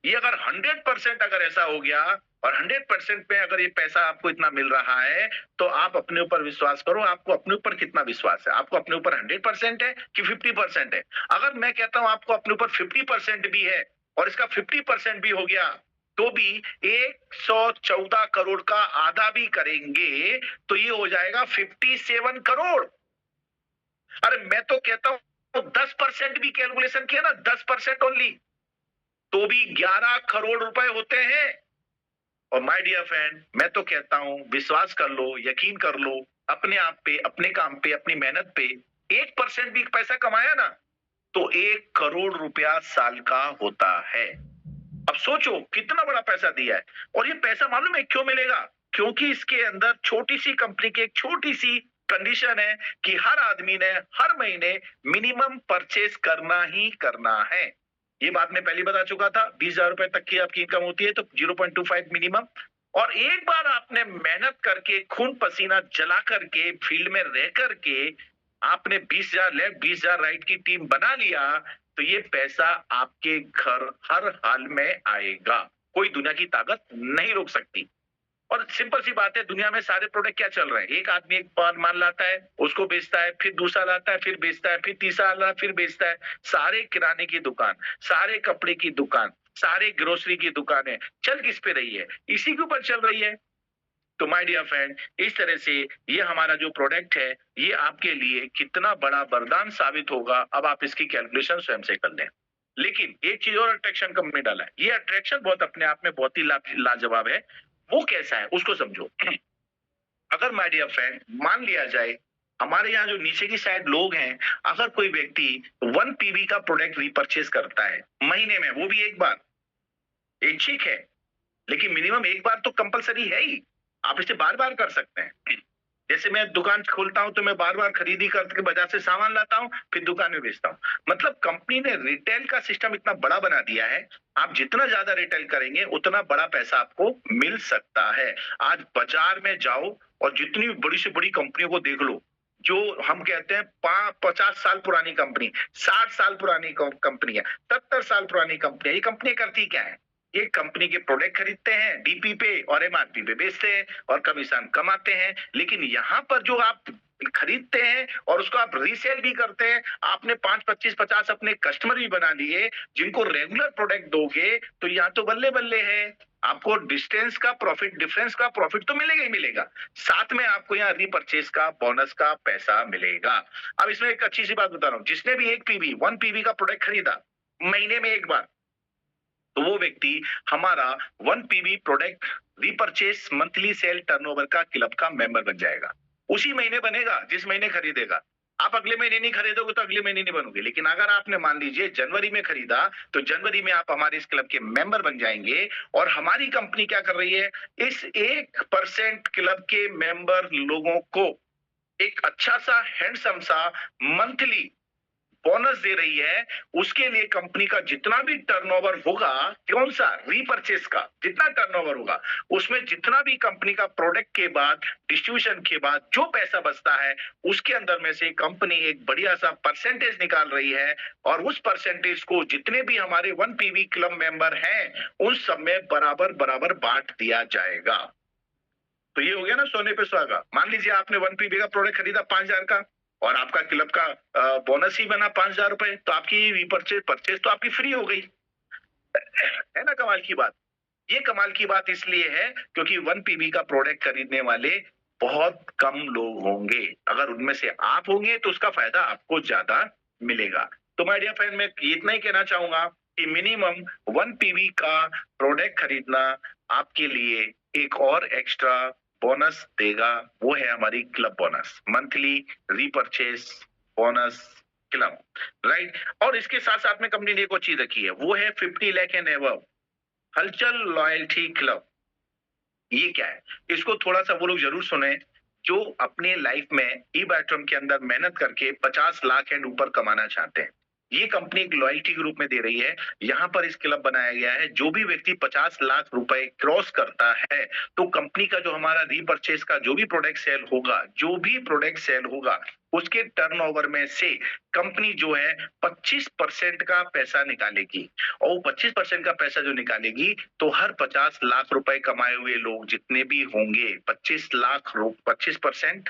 ये अगर 100% अगर ऐसा हो गया और 100% में अगर ये पैसा आपको इतना मिल रहा है तो आप अपने ऊपर विश्वास करो, आपको अपने ऊपर कितना विश्वास है? आपको अपने ऊपर 100% है कि 50% है? अगर मैं कहता हूं आपको अपने ऊपर 50% भी है और इसका 50% भी हो गया तो भी 114 करोड़ का आधा भी करेंगे तो ये हो जाएगा 57 करोड़। अरे मैं तो कहता हूं 10% भी कैलकुलेशन किया ना, 10% ओनली, तो भी 11 करोड़ रुपए होते हैं। और माय डियर फ्रेंड मैं तो कहता हूं विश्वास कर लो, यकीन कर लो अपने आप पे, अपने काम पे, अपनी मेहनत पे, 1% भी पैसा कमाया ना तो 1 करोड़ रुपया साल का होता है। अब सोचो कितना बड़ा पैसा दिया है। और ये पैसा मालूम है क्यों मिलेगा? क्योंकि इसके अंदर छोटी सी कंपनी की एक छोटी सी कंडीशन है कि हर आदमी ने हर महीने मिनिमम परचेस करना ही करना है। ये बात मैं पहले बता चुका था, 20,000 रुपए तक की आपकी इनकम होती है तो 0.25 मिनिमम। और एक बार आपने मेहनत करके खून पसीना जला करके फील्ड में रह करके आपने 20,000 लेफ्ट 20,000 राइट की टीम बना लिया तो ये पैसा आपके घर हर हाल में आएगा। कोई दुनिया की ताकत नहीं रोक सकती। और सिंपल सी बात है, दुनिया में सारे प्रोडक्ट क्या चल रहे हैं? एक आदमी एक बार माल लाता है, उसको बेचता है, फिर दूसरा लाता है, फिर बेचता है, फिर तीसरा लाता है, फिर बेचता है। सारे किराने की दुकान, सारे कपड़े की दुकान, सारे ग्रोसरी की दुकानें चल किस पे रही है? इसी के ऊपर चल रही है। तो माय डियर फ्रेंड इस तरह से ये हमारा जो प्रोडक्ट है ये आपके लिए कितना बड़ा वरदान साबित होगा, अब आप इसकी कैलकुलेशन स्वयं से कर लें। लेकिन एक चीज और अट्रैक्शन कंपनी डाला है, ये अट्रैक्शन बहुत अपने आप में बहुत ही लाजवाब है। वो कैसा है उसको समझो। अगर माय डियर फ्रेंड मान लिया जाए हमारे यहाँ जो नीचे की साइड लोग हैं, अगर कोई व्यक्ति 1 पीवी का प्रोडक्ट रीपरचेज करता है महीने में, वो भी एक बार, एक ठीक है, लेकिन मिनिमम एक बार तो कंपलसरी है ही। आप इसे बार बार कर सकते हैं। जैसे मैं दुकान खोलता हूं तो मैं बार बार खरीदी करके बाजार से सामान लाता हूं फिर दुकान में बेचता हूं। मतलब कंपनी ने रिटेल का सिस्टम इतना बड़ा बना दिया है, आप जितना ज्यादा रिटेल करेंगे उतना बड़ा पैसा आपको मिल सकता है। आज बाजार में जाओ और जितनी बड़ी से बड़ी कंपनियों को देख लो, जो हम कहते हैं 50 साल पुरानी कंपनी, 60 साल पुरानी कंपनी है, 70 साल पुरानी कंपनी है, ये कंपनी करती क्या है? ये कंपनी के प्रोडक्ट खरीदते हैं डीपी पे और एमआरपी पे बेचते हैं और कमीशन कमाते हैं। लेकिन यहाँ पर जो आप खरीदते हैं और उसको आप रीसेल भी करते हैं, आपने 5, 25, 50 अपने कस्टमर भी बना लिए जिनको रेगुलर प्रोडक्ट दोगे तो यहाँ तो बल्ले बल्ले है। आपको डिस्टेंस का प्रॉफिट, डिफरेंस का प्रॉफिट तो मिलेगा ही मिलेगा, साथ में आपको यहाँ रीपरचेज का बोनस का पैसा मिलेगा। अब इसमें एक अच्छी सी बात बता रहा हूँ, जिसने भी 1 पीवी का प्रोडक्ट खरीदा महीने में एक बार, तो वो व्यक्ति हमारा 1 PV product repurchase monthly sale turnover का क्लब का मेंबर बन जाएगा। उसी महीने बनेगा जिस महीने खरीदेगा। आप अगले महीने नहीं खरीदोगे तो अगले महीने नहीं बनोगे। लेकिन अगर आपने मान लीजिए जनवरी में खरीदा तो जनवरी में आप हमारे इस क्लब के मेंबर बन जाएंगे। और हमारी कंपनी क्या कर रही है, इस 1% क्लब के मेंबर लोगों को एक अच्छा सा हैंडसम सा मंथली बोनस दे रही है। उसके लिए कंपनी का जितना भी टर्नओवर होगा, कौन सा रीपरचेस का जितना टर्नओवर होगा, उसमें जितना भी कंपनी का प्रोडक्ट के बाद डिस्ट्रीब्यूशन के बाद जो पैसा बचता है उसके अंदर में से कंपनी एक बढ़िया सा परसेंटेज निकाल रही है और उस परसेंटेज को जितने भी हमारे 1 पीवी क्लब मेंबर हैं उन सब में बराबर बराबर बांट दिया जाएगा। तो ये हो गया ना सोने पे सुहागा। मान लीजिए आपने 1 पीबी का प्रोडक्ट खरीदा 5,000 का और आपका क्लब का बोनस ही बना 5,000 रुपए, तो आपकी रीपर्चेज परचेज तो आपकी फ्री हो गई। है ना कमाल की बात? ये कमाल की बात इसलिए है क्योंकि 1 पीबी का प्रोडक्ट खरीदने वाले बहुत कम लोग होंगे। अगर उनमें से आप होंगे तो उसका फायदा आपको ज्यादा मिलेगा। तो माय डियर फ्रेंड, मैं इतना ही कहना चाहूंगा कि मिनिमम 1 पीबी का प्रोडक्ट खरीदना आपके लिए एक और एक्स्ट्रा बोनस देगा। वो है हमारी club bonus, monthly repurchase bonus club, right. और इसके साथ साथ में कंपनी ने एक और चीज रखी है, वो है 50 लाख एंड एबव हलचल लॉयल्टी क्लब। ये क्या है? इसको थोड़ा सा वो लोग जरूर सुने जो अपने लाइफ में ई बैटरम के अंदर मेहनत करके 50 लाख एंड ऊपर कमाना चाहते हैं। ये कंपनी एक लॉयल्टी ग्रुप में दे रही है। यहाँ पर इस क्लब बनाया गया है, जो भी व्यक्ति 50 लाख रुपए क्रॉस करता है तो कंपनी का जो हमारा रीपरचेज का जो भी प्रोडक्ट सेल होगा उसके टर्नओवर में से कंपनी जो है 25% का पैसा निकालेगी। और वो 25% का पैसा जो निकालेगी तो हर 50 लाख रुपए कमाए हुए लोग जितने भी होंगे 25%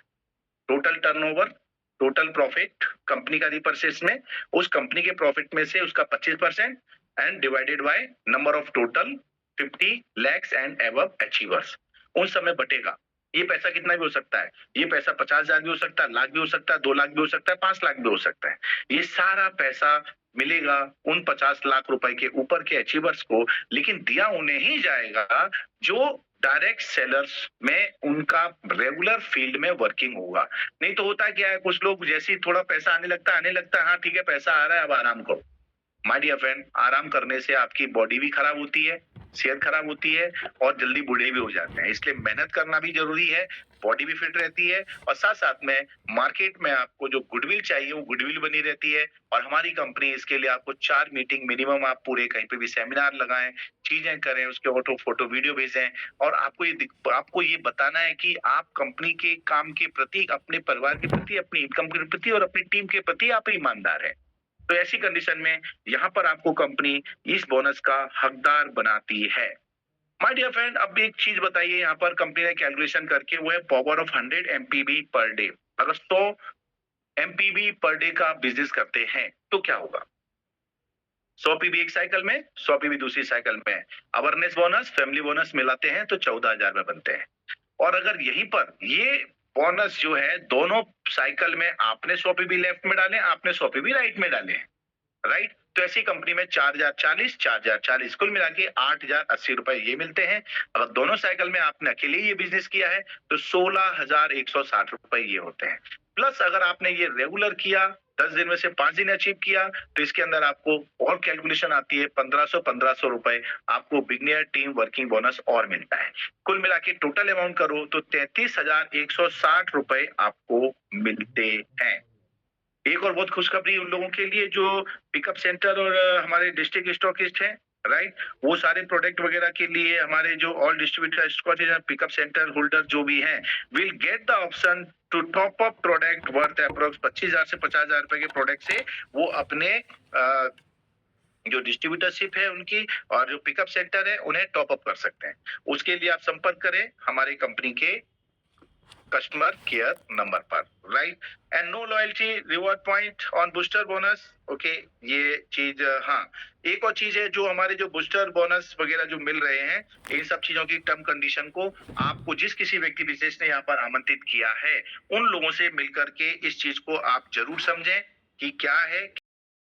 total turnover, total profit company का रिपर्चेस में, उस कंपनी के प्रॉफिट में से उसका 25% and divided by number of total 50 lakhs and above achievers, उन सब में बटेगा। ये पैसा कितना भी हो सकता है, ये पैसा 50,000 भी हो सकता है, लाख भी हो सकता है, 2 लाख भी हो सकता है, 5 लाख भी हो सकता है। ये सारा पैसा मिलेगा उन 50 लाख रुपए के ऊपर के अचीवर्स को, लेकिन दिया उन्हें ही जाएगा जो डायरेक्ट सेलर्स में उनका रेगुलर फील्ड में वर्किंग होगा। नहीं तो होता क्या है, कुछ लोग जैसे ही थोड़ा पैसा आने लगता है, हाँ ठीक है पैसा आ रहा है अब आराम करो। माय डियर फ्रेंड, आराम करने से आपकी बॉडी भी खराब होती है, सेहत खराब होती है और जल्दी बूढ़े भी हो जाते हैं। इसलिए मेहनत करना भी जरूरी है, बॉडी भी फिट रहती है और साथ साथ में मार्केट में आपको जो गुडविल चाहिए वो गुडविल बनी रहती है। और हमारी कंपनी इसके लिए आपको 4 मीटिंग मिनिमम, आप पूरे कहीं पे भी सेमिनार लगाएं, चीजें करें, उसके फोटो वीडियो भेजें और आपको ये बताना है कि आप कंपनी के काम के प्रति, अपने परिवार के प्रति, अपनी इनकम के प्रति और अपनी टीम के प्रति आप ईमानदार है। तो ऐसी कंडीशन में यहाँ पर आपको कंपनी इस बोनस का हकदार बनाती है। माय डियर फ्रेंड, अब एक चीज बताइए, यहाँ पर कंपनी ने कैलकुलेशन करके, वो है power of 100 MPB per day. अगर 100 एमपीबी पर डे का बिजनेस करते हैं तो क्या होगा? 100 पीबी एक साइकिल में, 100 पीबी दूसरी साइकिल में, अवेयरनेस बोनस, फैमिली बोनस मिलाते हैं तो 14,000 में बनते हैं। और अगर यहीं पर ये बोनस जो है दोनों साइकिल में आपने 100 पीबी लेफ्ट में डाले, आपने 100 पीबी राइट में डाले, राइट, तो ऐसी कंपनी में 4,040 कुल मिला के 8,080 रुपए ये मिलते हैं। अगर दोनों साइकिल में आपने अकेले ये बिजनेस किया है तो 16,160 रुपए ये होते हैं। प्लस अगर आपने ये रेगुलर किया, 10 दिन में से 5 दिन अचीव किया, तो इसके अंदर आपको और कैलकुलेशन आती है, 1500 रुपए आपको बिगनियर टीम वर्किंग बोनस और मिलता है। कुल मिला के टोटल अमाउंट करो तो 33,160 रुपए आपको मिलते हैं। एक और बहुत खुशखबरी उन लोगों के लिए जो पिकअप सेंटर और हमारे डिस्ट्रिक्ट स्टॉकिस्ट हैं, राइट, वो सारे प्रोडक्ट वगैरह के लिए हमारे जो all distributor stockist pickup centre holder जो भी हैं will get the option to top up product worth approx 25,000 से 50,000 रुपए के प्रोडक्ट से वो अपने जो डिस्ट्रीब्यूटरशिप है उनकी और जो पिकअप सेंटर है उन्हें टॉप अप कर सकते हैं। उसके लिए आप संपर्क करें हमारी कंपनी के कस्टमर केयर नंबर पर, right. And no loyalty reward point on booster bonus, okay, ये चीज, हाँ, एक और चीज है जो हमारे जो बूस्टर बोनस वगैरह जो मिल रहे हैं, इन सब चीजों की टर्म कंडीशन को आपको जिस किसी व्यक्ति विशेष ने यहाँ पर आमंत्रित किया है उन लोगों से मिलकर के इस चीज को आप जरूर समझें कि क्या है।